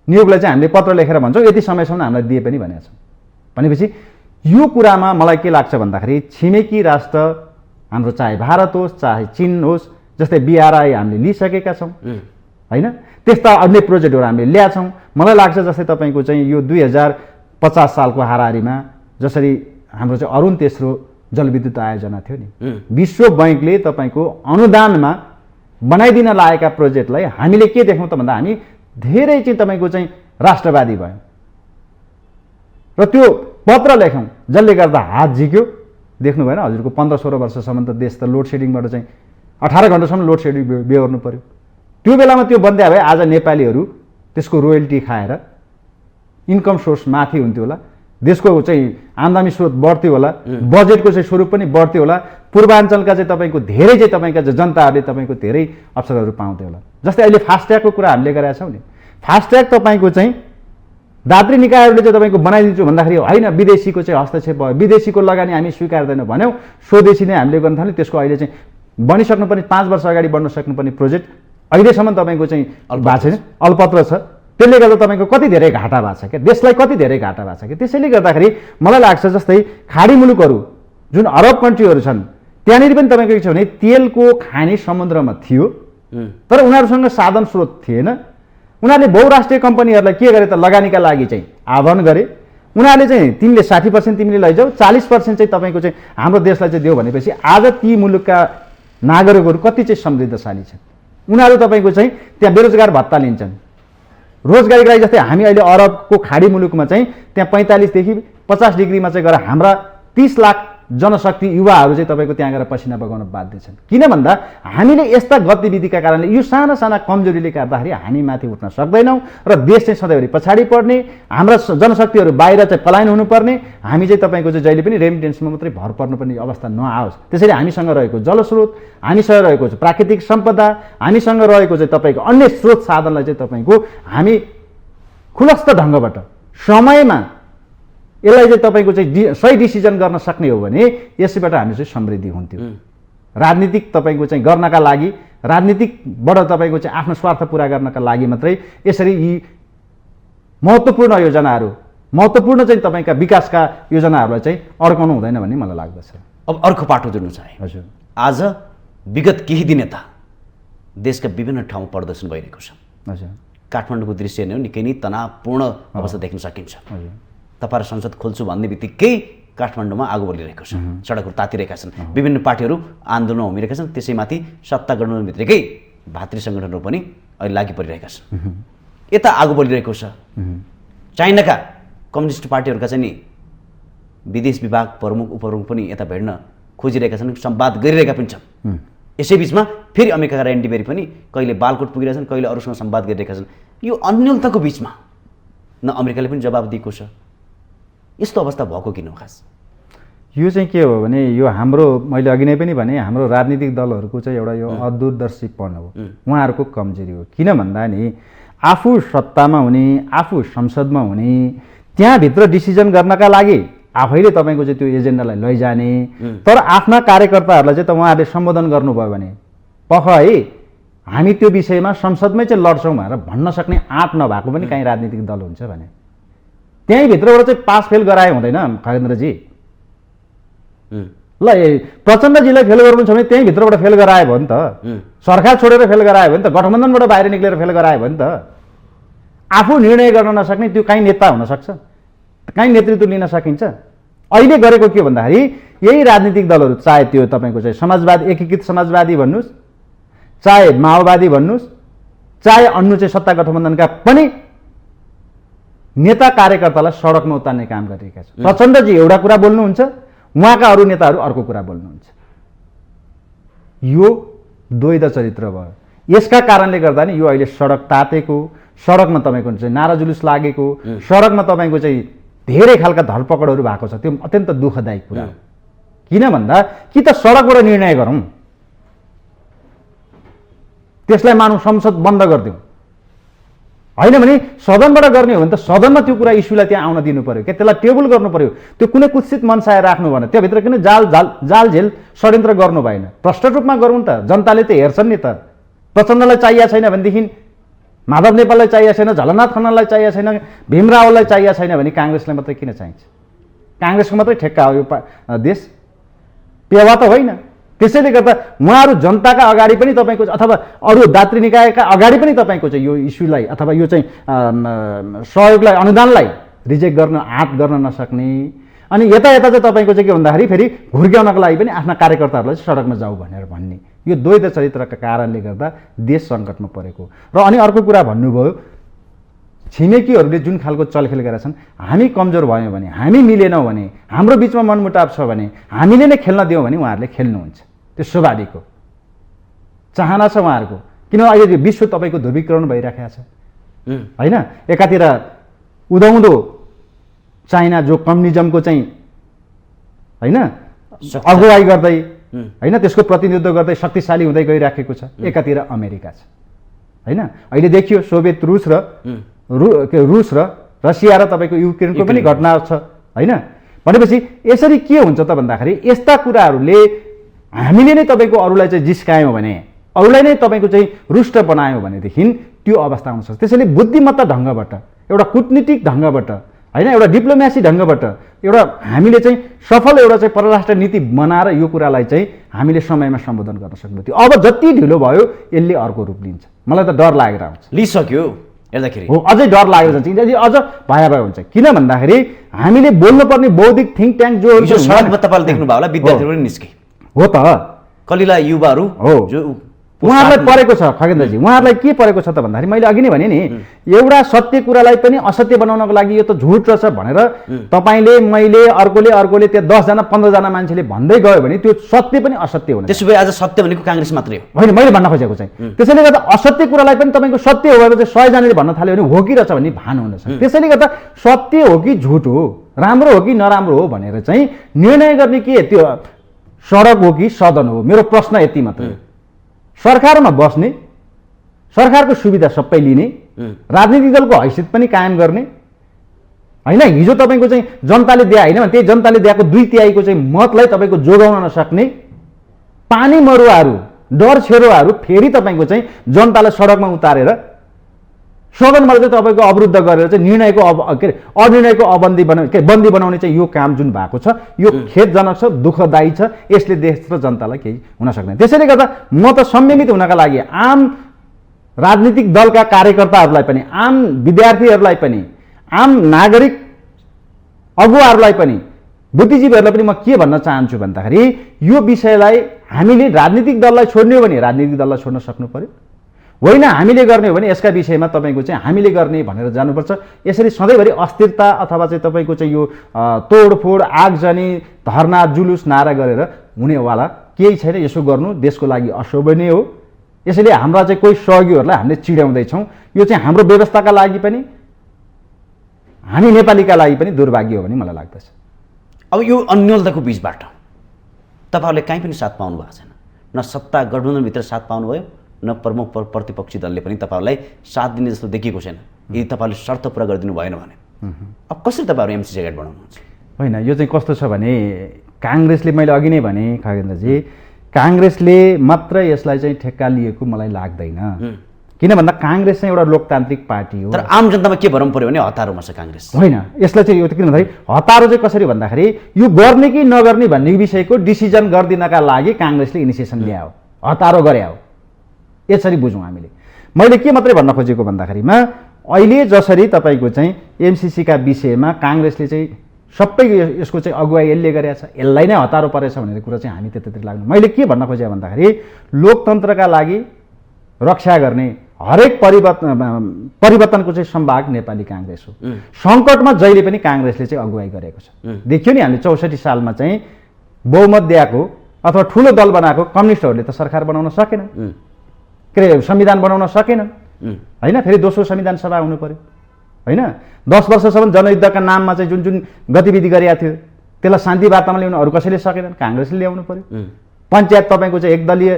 S2: नियोगलाई चाहिँ हामीले पत्र लेखेर भन्छौँ यति समयसम्म हामीलाई दिए पनि भनेको छौँ। भनेपछि यो कुरामा मलाई के लाग्छ भन्दाखेरि छिमेकी राष्ट्र हाम्रो, चाहे भारत होस् चाहे चीन होस्, जस्तै BRI हामीले लिइसकेका छौँ होइन, त्यस्ता अन्य प्रोजेक्टहरू हामीले ल्याएको छौँ। मलाई लाग्छ जस्तै तपाईँको चाहिँ यो 2050 सालको हाराहारीमा जसरी हाम्रो चाहिँ अरुण तेस्रो जलविद्युत आयोजना थियो नि, विश्व बैंकले तपाईँको अनुदानमा बनाइदिन लागेका प्रोजेक्टलाई हामीले के देख्यौँ त भन्दा हामी धेरै चाहिँ तपाईँको चाहिँ राष्ट्रवादी भयौँ र त्यो पत्र लेख्यौँ, जसले गर्दा हात झिक्यो। देख्नु भएन हजुरको 15-16 वर्षसम्म त देश त लोड सेडिङबाट चाहिँ 18 घन्टासम्म लोड सेडिङ बेहोर्नु पर्यो। त्यो बेलामा त्यो बन्द भए आज नेपालीहरू त्यसको रोयल्टी खाएर इन्कम सोर्स माथि हुन्थ्यो होला, देशको चाहिँ आम्दानी स्रोत बढ्थ्यो होला, बजेटको चाहिँ स्वरूप पनि बढ्थ्यो होला, पूर्वाञ्चलका चाहिँ तपाईँको धेरै चाहिँ तपाईँका जनताहरूले तपाईँको धेरै अवसरहरू पाउँथ्यो होला। जस्तै अहिले फास्ट्यागको कुरा हामीले गरेका छौँ नि, फास्ट्याग तपाईँको चाहिँ दात्री निकायहरूले चाहिँ तपाईँको बनाइदिन्छु भन्दाखेरि होइन, विदेशीको चाहिँ हस्तक्षेप भयो, विदेशीको लगानी हामी स्वीकार्दैनौँ भन्यौँ, स्वदेशी नै हामीले गर्न थाल्यौँ। त्यसको अहिले चाहिँ बनिसक्नुपर्ने 5 वर्ष अगाडि बन्न सक्नुपर्ने प्रोजेक्ट अहिलेसम्म तपाईँको चाहिँ भएको छैन, अल्पत्र छ। त्यसले गर्दा तपाईँको कति धेरै घाटा भएको छ क्या, देशलाई कति धेरै घाटा भएको छ क्या। त्यसैले गर्दाखेरि मलाई लाग्छ जस्तै खाडी मुलुकहरू जुन अरब कन्ट्रीहरू छन्, त्यहाँनिर पनि तपाईँको के छ भने तेलको खानी समुद्रमा थियो, तर उनीहरूसँग साधन स्रोत थिएन। उनीहरूले बहुराष्ट्रिय कम्पनीहरूलाई के गरे त लगानीका लागि चाहिँ आह्वान गरे। उनीहरूले चाहिँ तिमीले 60% तिमीले लैजाऊ, 40% चाहिँ तपाईँको चाहिँ हाम्रो देशलाई चाहिँ देऊ भनेपछि आज ती मुलुकका नागरिकहरू कति चाहिँ समृद्धशाली छन्। उनीहरू तपाईँको चाहिँ त्यहाँ बेरोजगार भत्ता लिन्छन्, रोजगारीको लागि। जस्तै हामी अहिले अरबको खाडी मुलुकमा चाहिँ त्यहाँ 45 देखि 50 डिग्रीमा चाहिँ गएर हाम्रा 30 लाख जनशक्ति युवाहरू चाहिँ तपाईँको त्यहाँ गएर पसिना बगाउन बाध्य छन्। किन भन्दा हामीले यस्ता गतिविधिका कारणले यो साना साना कमजोरीले गर्दाखेरि हामी माथि उठ्न सक्दैनौँ र देश चाहिँ सधैँभरि पछाडि पर्ने, हाम्रा जनशक्तिहरू बाहिर चाहिँ पलायन हुनुपर्ने, हामी चाहिँ तपाईँको चाहिँ जहिले पनि रेमिटेन्समा मात्रै भर पर्नुपर्ने अवस्था नआओस्। त्यसैले हामीसँग रहेको जलस्रोत, हामीसँग रहेको चाहिँ प्राकृतिक सम्पदा, हामीसँग रहेको चाहिँ तपाईँको अन्य स्रोत साधनलाई चाहिँ तपाईँको हामी खुलस्त ढङ्गबाट समयमा यसलाई चाहिँ तपाईँको चाहिँ सही डिसिजन गर्न सक्ने हो भने यसैबाट हामी चाहिँ समृद्धि हुन्थ्यो राजनीतिक तपाईँको चाहिँ गर्नका लागि, राजनीतिकबाट तपाईँको चाहिँ आफ्नो स्वार्थ पुरा गर्नका लागि मात्रै यसरी यी महत्त्वपूर्ण योजनाहरू, महत्त्वपूर्ण चाहिँ तपाईँका विकासका योजनाहरूलाई चाहिँ अड्काउनु हुँदैन भन्ने मलाई लाग्दछ।
S1: अब अर्को पाटो जोड्नु चाहे।
S2: हजुर,
S1: आज विगत केही दिन यता देशका विभिन्न ठाउँमा प्रदर्शन भइरहेको छ।
S2: हजुर,
S1: काठमाडौँको दृश्य हेर्ने हो निकै नै तनावपूर्ण अवस्था देख्न सकिन्छ।
S2: हजुर,
S1: तपाईँहरू संसद खोल्छु भन्ने बित्तिकै काठमाडौँमा आगो बलिरहेको छ, सडकहरू तातिरहेका छन्, विभिन्न पार्टीहरू आन्दोलनमा होमिरहेका छन्, त्यसैमाथि सत्ता गठबन्धनभित्रकै भातृ सङ्गठनहरू पनि अहिले लागि परिरहेका छन्। यता आगो बलिरहेको छ। चाइनाका कम्युनिस्ट पार्टीहरूका चाहिँ नि विदेश विभाग प्रमुख उपप्रमुख पनि यता भेट्न खोजिरहेका छन्, संवाद गरिरहेका पनि छन्। यसै बिचमा फेरि अमेरिकाका ऱ्यान्डी बेरी पनि कहिले बालकोट पुगिरहेछन्, कहिले अरूसँग संवाद गरिरहेका छन्। यो अन्योलताको बिचमा न अमेरिकाले पनि जवाब दिएको छ। यस्तो अवस्था भएको किन हो खास?
S2: यो चाहिँ के हो भने यो हाम्रो, मैले अघि नै पनि भने, हाम्रो राजनीतिक दलहरूको चाहिँ एउटा यो अदूरदर्शीपन हो, उहाँहरूको कमजोरी हो। किन भन्दा नि आफू सत्तामा हुने, आफू संसदमा हुने, त्यहाँभित्र डिसिजन गर्नका लागि आफैले तपाईँको चाहिँ त्यो एजेन्डालाई लैजाने, तर आफ्ना कार्यकर्ताहरूलाई चाहिँ त उहाँहरूले सम्बोधन गर्नुभयो भने पख है हामी त्यो विषयमा संसदमै चाहिँ लड्छौँ भनेर भन्न सक्ने आँट नभएको पनि काहीँ राजनीतिक दल हुन्छ भने त्यहीँ भित्रबाट चाहिँ पास फेल गराए हुँदैन खगेन्द्रजी। ल प्रचण्डजीलाई फेल गर्नु छ भने त्यहीँ भित्रबाट फेल गरायो भयो नि त, सरकार छोडेर फेल गरायो भयो नि त, गठबन्धनबाट बाहिर निक्लेर फेल गरायो भयो नि त। आफू निर्णय गर्न नसक्ने त्यो काहीँ नेता हुनसक्छ, काहीँ नेतृत्व लिन सकिन्छ। अहिले गरेको के भन्दाखेरि यही राजनीतिक दलहरू, चाहे त्यो तपाईँको चाहिँ समाजवादी, एकीकृत समाजवादी भन्नुहोस्, चाहे माओवादी भन्नुहोस्, चाहे अन्य चाहिँ सत्ता गठबन्धनका पनि नेता कार्यकर्तालाई सडकमा उतार्ने काम गरिरहेका छन्। प्रचण्डजी एउटा कुरा बोल्नुहुन्छ, उहाँका अरू नेताहरू अर्को कुरा बोल्नुहुन्छ। यो द्वैध चरित्र भयो। यसका कारणले गर्दा नि यो अहिले सडक तातेको, सडकमा तपाईँको चाहिँ नारा जुलुस लागेको, सडकमा तपाईँको चाहिँ धेरै खालका धरपकडहरू भएको छ। त्यो अत्यन्त दुःखदायी कुरा हो। किन भन्दा कि त सडकबाट निर्णय गरौँ, त्यसलाई मानौँ संसद बन्द गरिदिउँ, होइन भने सदनबाट गर्ने हो भने त सदनमा त्यो कुरा इस्युलाई त्यहाँ आउन दिनु पर्यो, क्या त्यसलाई टेबल गर्नु पर्यो। त्यो कुनै कुत्सित मनसाय राख्नु भएन, त्यहाँभित्र किन जालझेल षड्यन्त्र गर्नु भएन। प्रष्ट रूपमा गरौँ त, जनताले त हेर्छन् नि त। प्रचण्डलाई चाहिएको छैन भनेदेखि माधव नेपाललाई चाहिएको छैन, झलनाथ खनाललाई चाहिएको छैन, भीम रावललाई चाहिएको छैन भने काङ्ग्रेसलाई मात्रै किन चाहिन्छ? काङ्ग्रेसको मात्रै ठेक्का हो यो देश, पेवा त होइन। त्यसैले गर्दा उहाँहरू जनताका अगाडि पनि तपाईँको अथवा अरू दातृ निकायका अगाडि पनि तपाईँको चाहिँ यो इस्युलाई अथवा यो चाहिँ सहयोगलाई, अनुदानलाई रिजेक्ट गर्न, आँट गर्न नसक्ने, अनि यता यता चाहिँ तपाईँको चाहिँ के भन्दाखेरि फेरि घुर्क्याउनको लागि पनि आफ्ना कार्यकर्ताहरूलाई सडकमा जाऊ भनेर भन्ने, यो द्वैध चरित्रका कारणले गर्दा देश सङ्कटमा परेको। र अनि अर्को कुरा भन्नुभयो, छिमेकीहरूले जुन खालको चलखेल गरेका छन्, हामी कमजोर भयौँ भने, हामी मिलेनौँ भने, हाम्रो बिचमा मनमुटाव छ भने हामीले नै खेल्न दियौँ भने उहाँहरूले खेल्नुहुन्छ। त्यो स्वाभाविक हो, चाहना छ उहाँहरूको। किन अहिले विश्व तपाईँको ध्रुवीकरण भइराखेको छ होइन। एकातिर उदाउँदो चाइना जो कम्युनिजमको चाहिँ होइन अगुवाई गर्दै होइन, त्यसको प्रतिनिधित्व गर्दै शक्तिशाली हुँदै गइराखेको छ, एकातिर अमेरिका छ होइन। अहिले देखियो सोभियत रुस र रसिया र तपाईँको युक्रेनको पनि घटना छ होइन। भनेपछि यसरी के हुन्छ त भन्दाखेरि यस्ता कुराहरूले हामीले नै तपाईँको अरूलाई चाहिँ जिस्कायौँ भने, अरूलाई नै तपाईँको चाहिँ रुष्ट बनायौँ भनेदेखि त्यो अवस्था आउन सक्छ। त्यसैले बुद्धिमत्ता ढङ्गबाट, एउटा कुटनीतिक ढङ्गबाट होइन, एउटा डिप्लोमेसी ढङ्गबाट एउटा हामीले चाहिँ सफल एउटा चाहिँ परराष्ट्र नीति बनाएर यो कुरालाई चाहिँ हामीले समयमा सम्बोधन गर्न सक्नु थियो। अब जति ढिलो भयो यसले अर्को रूप लिन्छ। मलाई त डर लागेर आउँछ,
S1: लिइसक्यो हेर्दाखेरि
S2: हो, अझै डर लागेर जान्छ, यदि अझ भयावह हुन्छ। किन भन्दाखेरि हामीले बोल्नुपर्ने बौद्धिक थिङ्क ट्याङ्क जो
S1: सडकमा तपाईँले देख्नुभयो होला, विद्यार्थीहरू पनि निस्के
S2: हो त,
S1: कलिला युवाहरू
S2: हो,
S1: जो
S2: उहाँहरूलाई परेको छ खगेन्द्रजी। उहाँहरूलाई के परेको छ त भन्दाखेरि मैले अघि नै भने नि, एउटा सत्य कुरालाई पनि असत्य बनाउनको लागि यो त झुट रहेछ भनेर तपाईँले, मैले, अर्कोले त्यहाँ 10 जना 15 जना मान्छेले भन्दै गयो भने त्यो सत्य पनि असत्य हुने।
S1: त्यसो भए आज सत्य भनेको काङ्ग्रेस मात्रै हो
S2: होइन, मैले भन्न खोजेको चाहिँ। त्यसैले गर्दा असत्य कुरालाई पनि तपाईँको सत्य हो भनेर चाहिँ 100 जनाले भन्न थाल्यो भने हो कि रहेछ भन्ने भान हुँदछ। त्यसैले गर्दा सत्य हो कि झुट हो, राम्रो हो कि नराम्रो हो भनेर चाहिँ निर्णय गर्ने के त्यो सडक हो कि सदन हो, मेरो प्रश्न यति मात्रै। सरकारमा बस्ने, सरकारको सुविधा सबै लिने, राजनीतिक दलको हैसियत पनि कायम गर्ने होइन। हिजो तपाईँको चाहिँ जनताले दिए होइन भने त्यही जनताले दिएको 2/3 चाहिँ मतलाई तपाईँको जोगाउन नसक्ने पानी मरुवाहरू डर छेरोहरू फेरि तपाईँको चाहिँ जनतालाई सडकमा उतारेर सदनमा चाहिँ तपाईँको अवरुद्ध गरेर चाहिँ निर्णयको अनिर्णयको बन्दी बनाउने चाहिँ यो काम जुन भएको छ यो खेदजनक छ, दुःखदायी छ। यसले देश र जनतालाई केही हुन सक्दैन। त्यसैले गर्दा म त संयमित हुनका लागि आम राजनीतिक दलका कार्यकर्ताहरूलाई पनि, आम विद्यार्थीहरूलाई पनि, आम नागरिक अगुवाहरूलाई पनि, बुद्धिजीवीहरूलाई पनि म के भन्न चाहन्छु भन्दाखेरि यो विषयलाई हामीले राजनीतिक दललाई छोड्ने हो भने राजनीतिक दललाई छोड्न सक्नु पर्यो, होइन हामीले गर्ने हो भने यसका विषयमा तपाईँको चाहिँ हामीले गर्ने भनेर जानुपर्छ। यसरी सधैँभरि अस्थिरता अथवा चाहिँ तपाईँको चाहिँ यो तोडफोड, आगजनी, धरना, जुलुस, नारा गरेर हुनेवाला केही छैन। यसो गर्नु देशको लागि अशोभनीय हो। यसैले हाम्रा चाहिँ कोही सहयोगीहरूलाई हामीले चिड्याउँदैछौँ। यो चाहिँ हाम्रो व्यवस्थाका लागि पनि, हामी नेपालीका लागि पनि दुर्भाग्य हो भन्ने मलाई लाग्दछ।
S1: अब यो अन्योलताको बिचबाट तपाईँहरूले काहीँ पनि साथ पाउनु भएको छैन, न सत्ता गठबन्धनभित्र साथ पाउनुभयो, न प्रमुख प्रतिपक्षी दलले पनि तपाईँहरूलाई साथ दिने जस्तो देखिएको छैन। यदि तपाईँहरूले शर्त पुरा गरिदिनु भएन भने अब कसरी तपाईँहरू एमसिसी अगाडि बढाउनुहुन्छ?
S2: होइन, यो चाहिँ कस्तो छ भने काङ्ग्रेसले, मैले अघि नै भने खगेन्द्रजी, काङ्ग्रेसले मात्र यसलाई चाहिँ ठेक्का लिएको मलाई लाग्दैन। किन भन्दा काङ्ग्रेस चाहिँ एउटा लोकतान्त्रिक पार्टी हो।
S1: तर आम जनतामा के भरम पर्यो भने हतारोमा छ काङ्ग्रेस।
S2: होइन, यसलाई चाहिँ यो किन भन्दाखेरि हतारो चाहिँ कसरी भन्दाखेरि यो गर्ने कि नगर्ने भन्ने विषयको डिसिजन गरिदिनका लागि काङ्ग्रेसले इनिसिएसन ल्यायो, हतारो गर्यो। यसरी बुझौँ हामीले। मैले के मात्रै भन्न खोजेको भन्दाखेरिमा अहिले जसरी तपाईँको चाहिँ एमसिसीका विषयमा काङ्ग्रेसले चाहिँ सबै यसको चाहिँ अगुवाई यसले गरेको छ, यसलाई नै हतारो परेछ भन्ने कुरा चाहिँ हामी त्यतातिर लाग्नु। मैले के भन्न खोजेँ भन्दाखेरि लोकतन्त्रका लागि रक्षा गर्ने हरेक परिवर्तनको चाहिँ सम्भाग नेपाली काङ्ग्रेस हो। सङ्कटमा जहिले पनि काङ्ग्रेसले चाहिँ अगुवाई गरेको छ। देखियो नि हामीले 64 सालमा चाहिँ बहुमत दिएको अथवा ठुलो दल बनाएको कम्युनिस्टहरूले त सरकार बनाउन सकेनन्, के अरे संविधान बनाउन सकेनन्, होइन? फेरि दोस्रो संविधान सभा हुनु पर्यो, होइन? 10 वर्षसम्म जनयुद्धका नाममा चाहिँ जुन जुन गतिविधि गरेका थियो त्यसलाई शान्ति वातावरण ल्याउनु अरू कसैले सकेनन्, काङ्ग्रेसले ल्याउनु पर्यो। पञ्चायत तपाईँको चाहिँ एकदलीय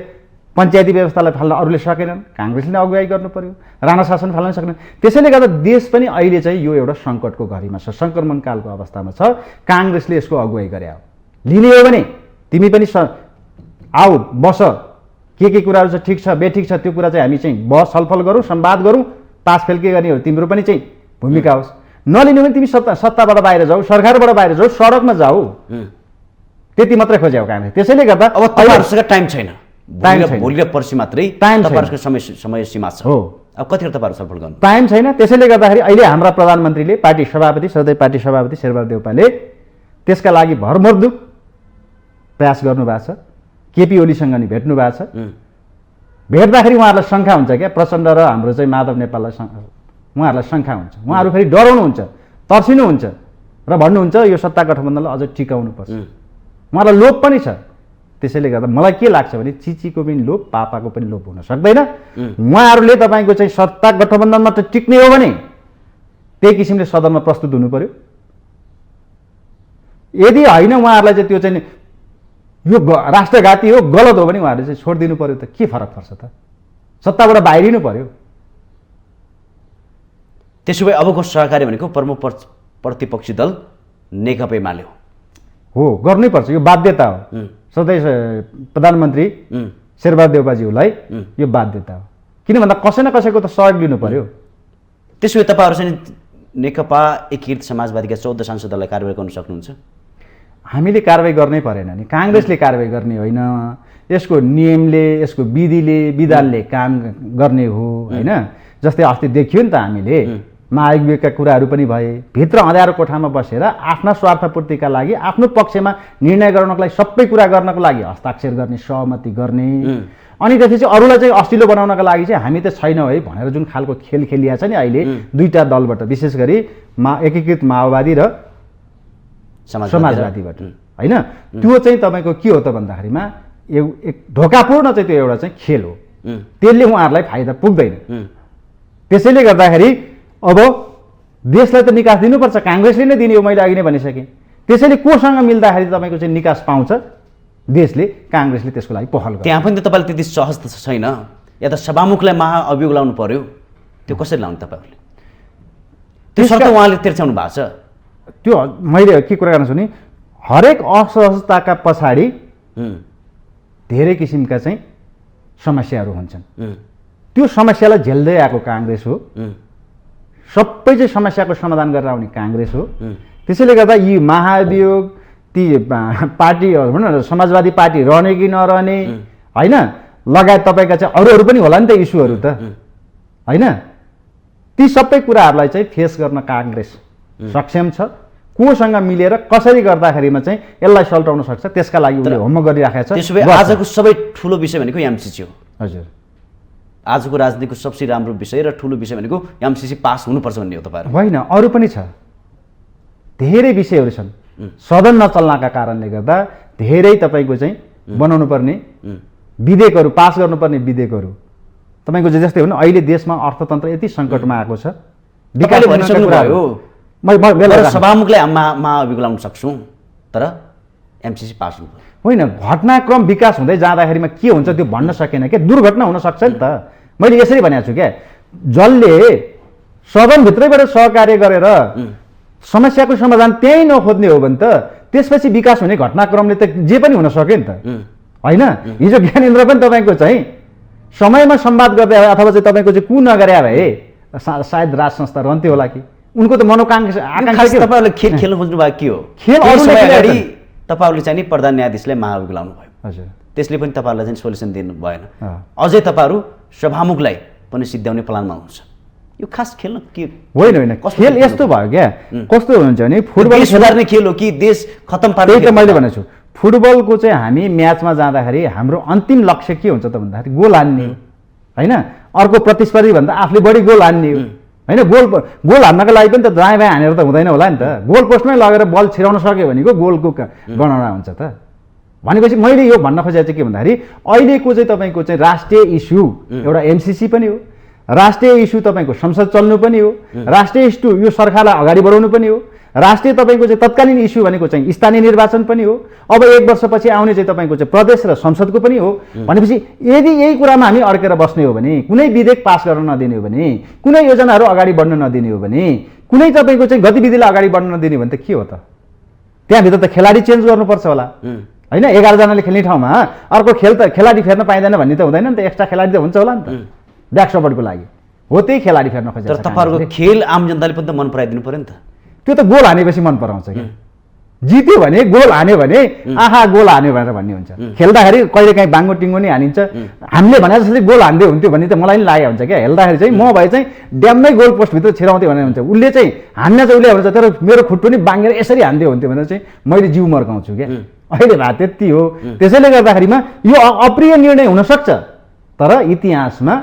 S2: पञ्चायती व्यवस्थालाई फाल्न अरूले सकेनन्, काङ्ग्रेसले नै अगुवाई गर्नु पर्यो। राणा शासन फाल्न सकेन। त्यसैले गर्दा देश पनि अहिले चाहिँ यो एउटा सङ्कटको घडीमा छ, सङ्क्रमणकालको अवस्थामा छ। काङ्ग्रेसले यसको अगुवाई गरे हो। लिने हो भने तिमी पनि आऊ, बस, के कुराहरू चाहिँ ठिक छ बेठिक छ त्यो कुरा चाहिँ हामी चाहिँ बहस छलफल गरौँ, संवाद गरौँ, पास फेल के गर्ने हो तिम्रो पनि चाहिँ भूमिका होस्। नलिने भने तिमी सत्ताबाट बाहिर जाऊ, सरकारबाट बाहिर जाऊ, सडकमा जाऊ, त्यति मात्रै खोज्या हो काङ्ग्रेस। त्यसैले गर्दा
S1: अब तपाईँहरूसँग टाइम छैन, भोलि र पर्सि मात्रै तपाईँहरूको समय सीमा छ।
S2: हो,
S1: अब कतिखेर तपाईँहरू छलफल गर्नु?
S2: टाइम छैन। त्यसैले गर्दाखेरि अहिले हाम्रा प्रधानमन्त्रीले, पार्टी सभापति, सधैँ पार्टी सभापति शेरबहादुर देउपाले त्यसका लागि भरमर्दुक प्रयास गर्नुभएको छ। केपी ओलीसँग नि भेट्नु भएको छ। भेट्दाखेरि उहाँहरूलाई शङ्का हुन्छ क्या, प्रचण्ड र हाम्रो चाहिँ माधव नेपाललाई उहाँहरूलाई शङ्का हुन्छ। उहाँहरू फेरि डराउनुहुन्छ, तर्सिनुहुन्छ र भन्नुहुन्छ यो सत्ता गठबन्धनलाई अझ टिकाउनुपर्छ। उहाँलाई लोभ पनि छ। त्यसैले गर्दा मलाई के लाग्छ भने चिचीको पनि लोभ, पापाको पनि लोभ हुन सक्दैन। उहाँहरूले तपाईँको चाहिँ सत्ता गठबन्धनमा त टिक्ने हो भने त्यही किसिमले सदनमा प्रस्तुत हुनु पर्यो। यदि होइन उहाँहरूलाई चाहिँ त्यो चाहिँ यो राष्ट्रघाती हो, गलत हो भने उहाँहरूले चाहिँ छोडिदिनु पर्यो। त के फरक पर्छ त? सत्ताबाट बाहिरिनु पर्यो।
S1: त्यसो भए अबको सहकारी भनेको प्रमुख प्रतिपक्षी दल नेकपा एमाले
S2: हो, गर्नै पर्छ, यो बाध्यता हो। सधैँ प्रधानमन्त्री शेरबहादुर देउपाज्यूलाई यो बाध्यता हो। किन भन्दा कसै न कसैको त सहयोग लिनु पर्यो।
S1: त्यसो भए तपाईँहरू चाहिँ नेकपा एकीकृत समाजवादीका 14 सांसदहरूलाई कारबाही गर्न सक्नुहुन्छ?
S2: हामीले कारबाही गर्नै परेन नि, काङ्ग्रेसले कारबाही गर्ने होइन। यसको नियमले, यसको विधानले काम गर्ने हो, होइन? जस्तै अस्ति देखियो नि त हामीले महाभियोगका कुराहरू पनि भए। भित्र अँध्यारो कोठामा बसेर आफ्ना स्वार्थपूर्तिका लागि, आफ्नो पक्षमा निर्णय गर्नको लागि, सबै कुरा गर्नको लागि हस्ताक्षर गर्ने, सहमति गर्ने, अनि त्यसपछि अरूलाई चाहिँ अस्थिलो बनाउनका लागि चाहिँ हामी त छैनौँ है भनेर जुन खालको खेल खेलिया छ नि अहिले दुईटा दलबाट, विशेष गरी एकीकृत माओवादी र समाजवादीबाट, होइन? त्यो चाहिँ तपाईँको के हो त भन्दाखेरिमा एक ढोकापूर्ण चाहिँ त्यो एउटा चाहिँ खेल हो। त्यसले उहाँहरूलाई फाइदा पुग्दैन। त्यसैले गर्दाखेरि अब देशलाई त निकास दिनुपर्छ, काङ्ग्रेसले नै दिने हो, मैले अघि नै भनिसकेँ। त्यसैले कोसँग मिल्दाखेरि तपाईँको चाहिँ निकास पाउँछ देशले, काङ्ग्रेसले त्यसको लागि पहल गर्छ।
S1: त्यहाँ पनि त तपाईँले त्यति सहज त छैन। या त सभामुखलाई महाअभियोग लाउनु पर्यो, त्यो कसरी लाउनु तपाईँहरूले? त्यो शर्त उहाँले तिर्छाउनु भएको छ।
S2: त्यो मैले के कुरा गर्नु छु नि, हरेक असहजताका पछाडि धेरै किसिमका चाहिँ समस्याहरू हुन्छन्।
S1: उम्,
S2: त्यो समस्यालाई झेल्दै आएको काङ्ग्रेस हो।
S1: उम्,
S2: सबै चाहिँ समस्याको समाधान गरेर आउने काङ्ग्रेस हो।
S1: उम्,
S2: त्यसैले गर्दा यी महाभियोग ती पार्टीहरू भनौँ न समाजवादी पार्टी रहने कि नरहने होइन लगायत तपाईँका चाहिँ अरूहरू पनि होला नि त इस्युहरू त होइन, ती सबै कुराहरूलाई चाहिँ फेस गर्न काङ्ग्रेस सक्षम छ। कोसँग मिलेर कसरी गर्दाखेरिमा चाहिँ यसलाई सल्टाउन सक्छ त्यसका लागि उसले होमवर्क गरिराखेको छ।
S1: त्यसो भए आजको सबै ठुलो विषय भनेको एमसिसी हो।
S2: हजुर,
S1: आजको राजनीतिको सबसे राम्रो विषय र ठुलो विषय भनेको एमसिसी पास हुनुपर्छ भन्ने हो तपाईँहरू?
S2: होइन, अरू पनि छ, धेरै विषयहरू छन्। सदन नचल्नका कारणले गर्दा धेरै तपाईँको चाहिँ बनाउनु पर्ने विधेयकहरू, पास गर्नुपर्ने विधेयकहरू तपाईँको चाहिँ जस्तै हो नि, अहिले देशमा अर्थतन्त्र यति सङ्कटमा आएको छ।
S1: तपाईँले भनिसक्नुभयो सभामुखलाई महाअभियोग लाउन सक्छौँ तर एमसिसी पास हुनु
S2: होइन। घटनाक्रम विकास हुँदै जाँदाखेरिमा के हुन्छ त्यो भन्न सकेन क्या, दुर्घटना हुन सक्छ नि त। मैले यसरी भनेको छु क्या, जसले सदनभित्रैबाट सहकार्य गरेर समस्याको समाधान त्यहीँ नखोज्ने हो भने त त्यसपछि विकास हुने घटनाक्रमले त जे पनि हुन सक्यो नि त होइन। हिजो ज्ञानेन्द्र पनि तपाईँको चाहिँ समयमा संवाद गर्दै अथवा चाहिँ तपाईँको चाहिँ कु नगरे भए सायद राज संस्था रहन्थ्यो होला कि। उनको त मनोकांक्षा आकांक्षा
S1: तपाईँहरूले खेल खेल्न खोज्नु भएको के हो?
S2: खेल
S1: अगाडि तपाईँहरूले चाहिँ नि प्रधान न्यायाधीशलाई महाअभियोग लाउनु भयो,
S2: हजुर,
S1: त्यसले पनि तपाईँहरूलाई चाहिँ सोल्युसन दिनु भएन। अझै तपाईँहरू सभामुखलाई पनि सिद्ध्याउने प्लानमा हुनुहुन्छ। यो खास खेल्न के
S2: होइन? होइन, खेल यस्तो भयो क्या, कस्तो हुन्छ भने फुटबल
S1: सुधार्ने खेल हो कि देश खत्तम पार्ने?
S2: त्यही त मैले भनेको छु, फुटबलको चाहिँ हामी म्याचमा जाँदाखेरि हाम्रो अन्तिम लक्ष्य के हुन्छ त भन्दाखेरि गोल हान्ने हो होइन। अर्को प्रतिस्पर्धी भन्दा आफूले बढी गोल हान्ने हो होइन। गोल हान्नको लागि पनि त दायाँ बायाँ हानेर त हुँदैन होला नि त। गोल पोस्टमै लगेर बल छिराउन सक्यो भनेको गोलको गणना हुन्छ त। भनेपछि मैले यो भन्न खोजेको चाहिँ के भन्दाखेरि अहिलेको चाहिँ तपाईँको चाहिँ राष्ट्रिय इस्यु एउटा एमसिसी पनि हो, राष्ट्रिय इस्यु तपाईँको संसद चल्नु पनि हो, राष्ट्रिय इस्यु यो सरकारलाई अगाडि बढाउनु पनि हो, राष्ट्रिय तपाईँको चाहिँ तत्कालीन इस्यु भनेको चाहिँ स्थानीय निर्वाचन पनि हो, अब 1 वर्षपछि आउने चाहिँ तपाईँको चाहिँ प्रदेश र संसदको पनि हो। भनेपछि यदि यही कुरामा हामी अड्केर बस्ने हो भने, कुनै विधेयक पास गर्न नदिने हो भने, कुनै योजनाहरू अगाडि बढ्न नदिने हो भने, कुनै तपाईँको चाहिँ गतिविधिलाई अगाडि बढ्न नदिने हो भने त के हो त? त्यहाँभित्र त खेलाडी चेन्ज गर्नुपर्छ होला होइन। 11 जनाले खेल्ने ठाउँमा अर्को खेलाडी फेर्न पाइँदैन भन्ने त हुँदैन नि त। एक्स्ट्रा खेलाडी त हुन्छ होला नि त ब्याक सपोर्टको लागि, हो त्यही खेलाडी फेर्न खोजेको छ।
S1: तर तपाईँहरूको खेल आम जनताले पनि त मन पराइदिनु पऱ्यो नि त।
S2: त्यो त गोल हानेपछि मन पराउँछ कि, जित्यो भने गोल हान्यो भने आहा गोल हान्यो भनेर भन्ने हुन्छ। खेल्दाखेरि कहिले काहीँ बाङ्गो टिङ्गो नि हानिन्छ। हामीले भने जस्तै गोल हान्दै हुन्थ्यो भने त मलाई नि लागेको हुन्छ क्या। हेर्दाखेरि चाहिँ म भए चाहिँ ड्याम्मै गोल पोस्टभित्र छिराउँथ्यो भने हुन्छ, उसले चाहिँ हान्न चाहिँ उसले भन्छ तर मेरो खुट्टो नि बाङ्गेर यसरी हान्दै हुन्थ्यो भनेर चाहिँ मैले जिउ मर्काउँछु क्या। अहिले भए त्यति हो। त्यसैले गर्दाखेरिमा यो अप्रिय निर्णय हुनसक्छ तर इतिहासमा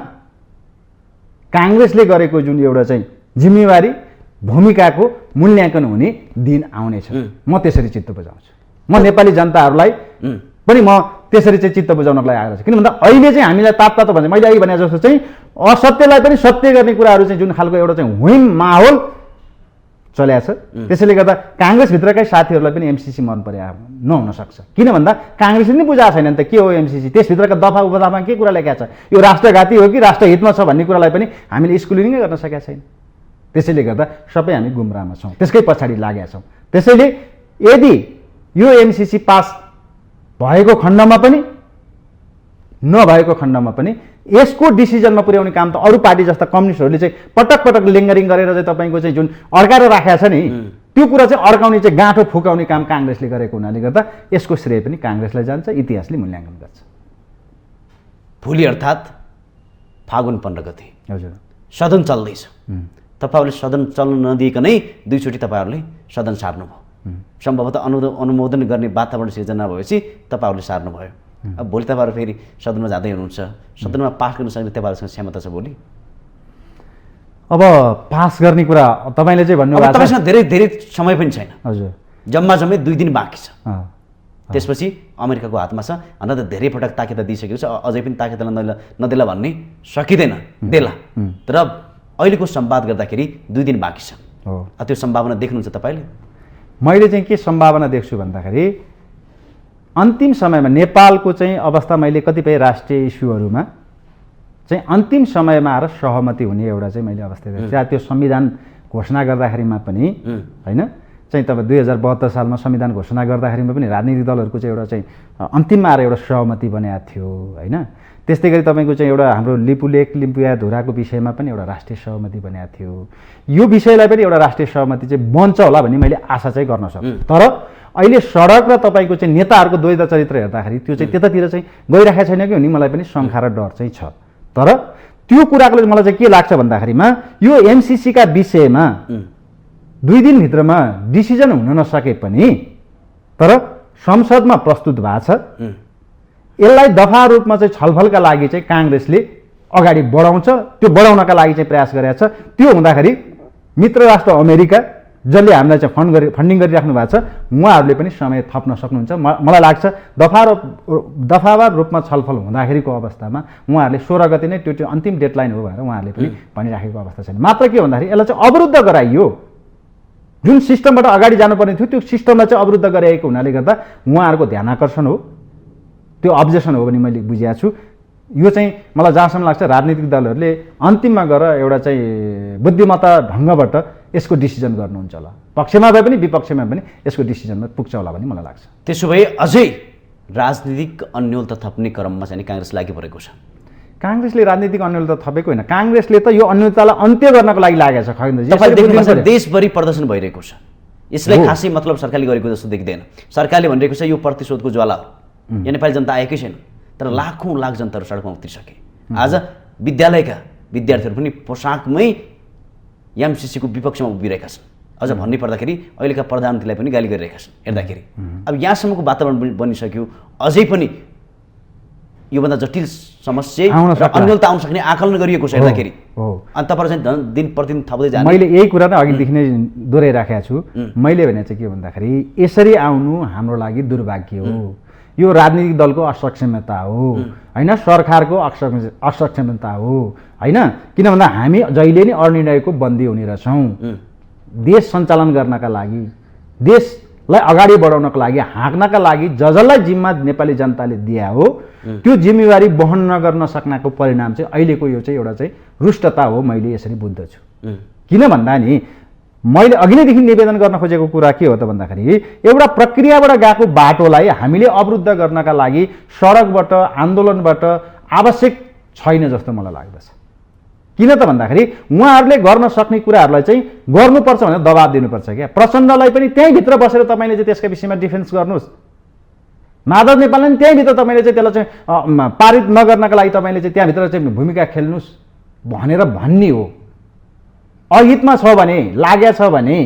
S2: काङ्ग्रेसले गरेको जुन एउटा चाहिँ जिम्मेवारी भूमिकाको मूल्याङ्कन हुने दिन आउनेछ। म त्यसरी चित्त बुझाउँछु। म नेपाली जनताहरूलाई पनि म त्यसरी चाहिँ चित्त बुझाउनको लागि आएको छु। किन भन्दा अहिले चाहिँ हामीलाई तातो भन्छ, मैले अहिले भने जस्तो चाहिँ असत्यलाई पनि सत्य गर्ने कुराहरू चाहिँ जुन खालको एउटा चाहिँ हुइम माहौल चल्या छ। त्यसैले गर्दा काङ्ग्रेसभित्रकै साथीहरूलाई पनि एमसिसी मन परे नहुन सक्छ। किन भन्दा काङ्ग्रेसले नै बुझाएको छैन नि त के हो एमसिसी, त्यसभित्रका दफा उपदफामा के कुरा लेखेको छ, यो राष्ट्रघाती हो कि राष्ट्रहितमा छ भन्ने कुरालाई पनि हामीले स्कुलिङै गर्न सकेका छैन। त्यसैले गर्दा सबै हामी गुमराहमा छौँ, त्यसकै पछाडि लागेका छौँ। त्यसैले यदि यो एमसिसी पास भएको खण्डमा पनि नभएको खण्डमा पनि यसको डिसिजनमा पुर्याउने काम त अरू पार्टी जस्ता कम्युनिस्टहरूले चाहिँ पटक पटक लिङ्गरिङ गरेर चाहिँ तपाईँको चाहिँ जुन अड्काएर राखेको छ नि त्यो कुरा चाहिँ अड्काउने चाहिँ गाँठो फुकाउने काम काङ्ग्रेसले गरेको हुनाले गर्दा यसको श्रेय पनि काङ्ग्रेसलाई जान्छ, इतिहासले मूल्याङ्कन गर्छ।
S1: भोलि अर्थात् फागुन 15 गते
S2: हजुर
S1: सदन चल्दैछ। तपाईँहरूले सदन चल्न नदिइकनै दुईचोटि तपाईँहरूले सदन सार्नुभयो। सम्भवतः अनुमोदन गर्ने वातावरण सिर्जना भएपछि तपाईँहरूले सार्नुभयो। अब भोलि तपाईँहरू फेरि सदनमा जाँदै हुनुहुन्छ, सदनमा पास गर्न सक्ने तपाईँहरूसँग क्षमता छ भोलि?
S2: अब पास गर्ने कुरा तपाईँले चाहिँ भन्नुभएको छ,
S1: तपाईँसँग धेरै समय पनि छैन।
S2: हजुर
S1: जम्मै 2 दिन बाँकी छ। त्यसपछि अमेरिकाको हातमा छ। अन्त त धेरै पटक ताकेता दिइसकेको छ, अझै पनि ताकेता नदेला भन्ने सकिँदैन, देला। तर अहिलेको संवाद गर्दाखेरि 2 दिन बाँकी छ। त्यो सम्भावना देख्नुहुन्छ तपाईँले?
S2: मैले चाहिँ के सम्भावना देख्छु भन्दाखेरि अन्तिम समयमा नेपालको चाहिँ अवस्था मैले कतिपय राष्ट्रिय इस्युहरूमा चाहिँ अन्तिम समयमा आएर सहमति हुने एउटा चाहिँ मैले अवस्था देखेँ। त्यो संविधान घोषणा गर्दाखेरिमा पनि होइन चाहिँ तपाईँ 2072 सालमा संविधान घोषणा गर्दाखेरिमा पनि राजनीतिक दलहरूको चाहिँ एउटा चाहिँ अन्तिममा आएर एउटा सहमति बनाएको थियो होइन। त्यस्तै गरी तपाईँको चाहिँ एउटा हाम्रो लिपुलेक लिम्बुया धुराको विषयमा पनि एउटा राष्ट्रिय सहमति बनाएको थियो। यो विषयलाई पनि एउटा राष्ट्रिय सहमति चाहिँ बन्छ होला भन्ने मैले आशा चाहिँ गर्न सक्छु। तर अहिले सडक र तपाईँको चाहिँ नेताहरूको द्वैध चरित्र हेर्दाखेरि त्यो चाहिँ त्यतातिर चाहिँ गइरहेको छैन कि भन्ने मलाई पनि शङ्का र डर चाहिँ छ। तर त्यो कुराको मलाई चाहिँ के लाग्छ भन्दाखेरिमा यो एमसिसीका विषयमा 2 दिनभित्रमा डिसिजन हुन नसके पनि तर संसदमा प्रस्तुत भएको छ। यसलाई दफा रूपमा चाहिँ छलफलका लागि चाहिँ काङ्ग्रेसले अगाडि बढाउँछ, त्यो बढाउनका लागि चाहिँ प्रयास गरेको छ। त्यो हुँदाखेरि मित्र राष्ट्र अमेरिका जसले हामीलाई चाहिँ फन्डिङ गरिराख्नु भएको छ उहाँहरूले पनि समय थप्न सक्नुहुन्छ। मलाई लाग्छ दफावार रूपमा छलफल हुँदाखेरिको अवस्थामा उहाँहरूले 16 गते नै त्यो अन्तिम डेडलाइन हो भनेर उहाँहरूले पनि भनिराखेको अवस्था छैन। मात्र के भन्दाखेरि यसलाई चाहिँ अवरुद्ध गराइयो, जुन सिस्टमबाट अगाडि जानुपर्ने थियो त्यो सिस्टमलाई चाहिँ अवरुद्ध गराएको हुनाले गर्दा उहाँहरूको ध्यान आकर्षण हो, त्यो अब्जेक्सन हो भने मैले बुझेको छु। यो चाहिँ मलाई जहाँसम्म लाग्छ राजनीतिक दलहरूले अन्तिममा गएर एउटा चाहिँ बुद्धिमत्ता ढङ्गबाट यसको डिसिजन गर्नुहुन्छ होला, पक्षमा भए पनि विपक्षमा पनि यसको डिसिजनमा पुग्छ होला भन्ने मलाई लाग्छ।
S1: त्यसो भए अझै राजनीतिक अन्योलता थप्ने क्रममा चाहिँ काङ्ग्रेस लागिपरेको छ।
S2: काङ्ग्रेसले राजनीतिक अन्योलता थपेको होइन, काङ्ग्रेसले त यो अन्योलतालाई अन्त्य गर्नको लागि लागेको छ।
S1: खैरजी देशभरि प्रदर्शन भइरहेको छ, यसलाई खासै मतलब सरकारले गरेको जस्तो देखिँदैन। सरकारले भनिरहेको छ यो प्रतिशोधको ज्वाला हो, यहाँ नेपाली जनता आएकै छैन, तर लाखौँ लाख जनताहरू सडकमा उत्रिसके। आज विद्यालयका विद्यार्थीहरू पनि पोसाकमै एमसिसीको विपक्षमा उभिरहेका छन्। अझ भन्नै पर्दाखेरि अहिलेका प्रधानमन्त्रीलाई पनि गाली गरिरहेका छन्। हेर्दाखेरि अब यहाँसम्मको वातावरण बनिसक्यो, अझै पनि योभन्दा जटिल समस्या र अन्योलता आउन सक्ने आकलन गरिएको छ हेर्दाखेरि। अनि तपाईँहरू चाहिँ दिन प्रतिदिन थप्दै जान्छ।
S2: मैले यही कुरा नै अघिदेखि नै दोहोऱ्याइराखेको छु। मैले भने चाहिँ के भन्दाखेरि यसरी आउनु हाम्रो लागि दुर्भाग्य हो, यो राजनीतिक दलको असक्षमता हो होइन, सरकारको असक्षमता हो होइन। किन भन्दा हामी जहिले नै अनिर्णयको बन्दी हुने रहेछौँ। देश सञ्चालन गर्नका लागि, देशलाई अगाडि बढाउनका लागि, हाँक्नका लागि जसलाई जिम्मा नेपाली जनताले दिया हो त्यो जिम्मेवारी वहन नगर्न सक्नको परिणाम चाहिँ अहिलेको यो चाहिँ एउटा चाहिँ रुष्टता हो, मैले यसरी बुझ्दछु। किन भन्दा नि मैले अघि नैदेखि निवेदन गर्न खोजेको कुरा के हो त भन्दाखेरि एउटा प्रक्रियाबाट गएको बाटोलाई हामीले अवरुद्ध गर्नका लागि सडकबाट आन्दोलनबाट आवश्यक छैन जस्तो मलाई लाग्दछ। किन त भन्दाखेरि उहाँहरूले गर्न सक्ने कुराहरूलाई चाहिँ गर्नुपर्छ भनेर दबाब दिनुपर्छ क्या। प्रचण्डलाई पनि त्यहीँभित्र बसेर तपाईँले चाहिँ त्यसका विषयमा डिफेन्स गर्नुहोस्, माधव नेपाललाई पनि त्यहीँभित्र तपाईँले चाहिँ त्यसलाई चाहिँ पारित नगर्नका लागि तपाईँले चाहिँ त्यहाँभित्र चाहिँ भूमिका खेल्नुहोस् भनेर भन्ने हो। अहितमा छ भने, लागेको छ भने,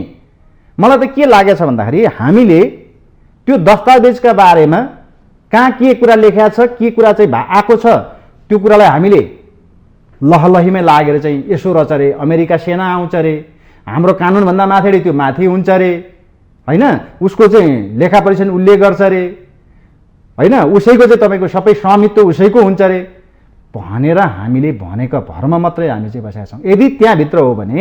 S2: मलाई त के लागेको छ भन्दाखेरि हामीले त्यो दस्तावेजका बारेमा कहाँ के कुरा लेखेको छ, के कुरा चाहिँ आएको छ, त्यो कुरालाई हामीले लहलहीमै लागेर चाहिँ यसो रच अरे अमेरिका सेना आउँछ अरे, हाम्रो कानुनभन्दा माथि त्यो माथि हुन्छ अरे होइन, उसको चाहिँ लेखा परीक्षण उल्लेख गर्छ अरे होइन, उसैको चाहिँ तपाईँको सबै स्वामित्व उसैको हुन्छ अरे भनेर हामीले भनेको भरमा मात्रै हामी चाहिँ बसेका छौँ। यदि त्यहाँभित्र हो भने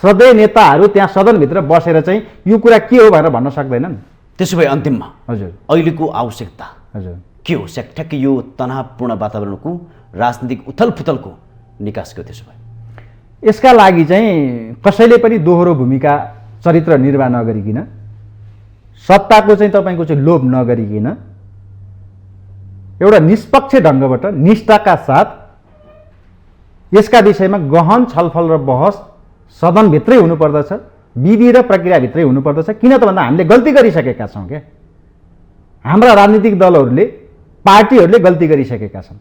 S2: श्रद्धेय नेताहरू त्यहाँ सदनभित्र बसेर चाहिँ यो कुरा के हो भनेर भन्न सक्दैनन्।
S1: त्यसो भए अन्तिममा
S2: हजुर
S1: अहिलेको आवश्यकता
S2: हजुर
S1: के हो? ठ्याक्कै यो तनावपूर्ण वातावरणको राजनीतिक उथलपुथलको निकास के हो? त्यसो भए
S2: यसका लागि चाहिँ कसैले पनि दोहोरो भूमिका चरित्र निर्वाह नगरिकन, सत्ताको चाहिँ तपाईँको चाहिँ लोभ नगरिकन एउटा निष्पक्ष ढङ्गबाट निष्ठाका साथ यसका विषयमा गहन छलफल र बहस सदनभित्रै हुनुपर्दछ, विधि र प्रक्रियाभित्रै हुनुपर्दछ। किन त भन्दा हामीले गल्ती गरिसकेका छौँ क्या, हाम्रा राजनीतिक दलहरूले पार्टीहरूले गल्ती गरिसकेका छन्।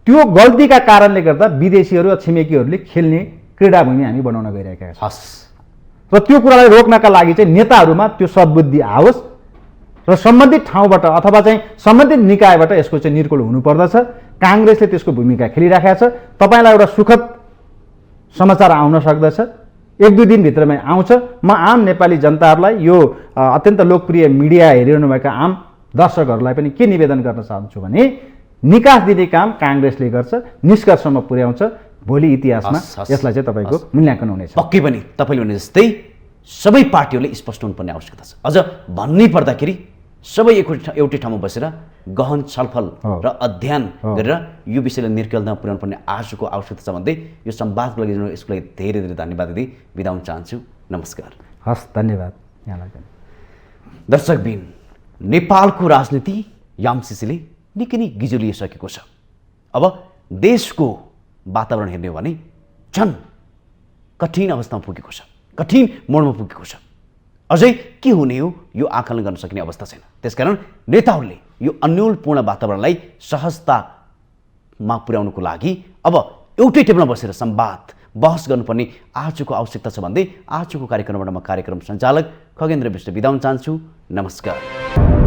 S2: त्यो गल्तीका कारणले गर्दा विदेशीहरू र छिमेकीहरूले खेल्ने क्रीडाभूमि हामी बनाउन गइरहेका छौँ र त्यो कुरालाई रोक्नका लागि चाहिँ नेताहरूमा त्यो सद्बुद्धि आओस् र सम्बन्धित ठाउँबाट अथवा चाहिँ सम्बन्धित निकायबाट यसको चाहिँ निर्कुल हुनुपर्दछ। काङ्ग्रेसले त्यसको भूमिका खेलिराखेको छ। तपाईँलाई एउटा सुखद समाचार आउन सक्दछ, 1-2 दिनभित्रमै आउँछ। म आम नेपाली जनताहरूलाई, यो अत्यन्त लोकप्रिय मिडिया हेरिरहनुभएका आम दर्शकहरूलाई पनि के निवेदन गर्न चाहन्छु भने निकास दिने काम काङ्ग्रेसले गर्छ, निष्कर्षमा पुर्याउँछ। भोलि इतिहासमा यसलाई चाहिँ तपाईँको मूल्याङ्कन हुनेछ।
S1: पक्कै पनि तपाईँले भने जस्तै सबै पार्टीहरूले स्पष्ट हुनुपर्ने आवश्यकता छ। अझ भन्नै पर्दाखेरि सबै एउटै ठाउँमा बसेर गहन छलफल र अध्ययन गरेर यो विषयलाई निर्केलमा पुर्याउनु पर्ने आजको आवश्यकता छ भन्दै यो संवादको लागि यसको लागि धेरै धेरै धन्यवाद दिँदै बिदा हुन चाहन्छु। नमस्कार।
S2: हस्, धन्यवाद। यहाँलाई पनि।
S1: दर्शकबिन, नेपालको राजनीति यामसिसीले निकै नै गिजुलिसकेको छ। अब देशको वातावरण हेर्ने हो भने झन् कठिन अवस्थामा पुगेको छ, कठिन मोडमा पुगेको छ। अझै के हुने हो यो आकलन गर्न सकिने अवस्था छैन। त्यसकारण नेताहरूले यो अन्योलपूर्ण वातावरणलाई सहजतामा पुर्याउनुको लागि अब एउटै टेबलमा बसेर संवाद बहस गर्नुपर्ने आजको आवश्यकता छ भन्दै आजको कार्यक्रमबाट म कार्यक्रम सञ्चालक खगेन्द्र विष्ट बिदा हुन चाहन्छु। नमस्कार।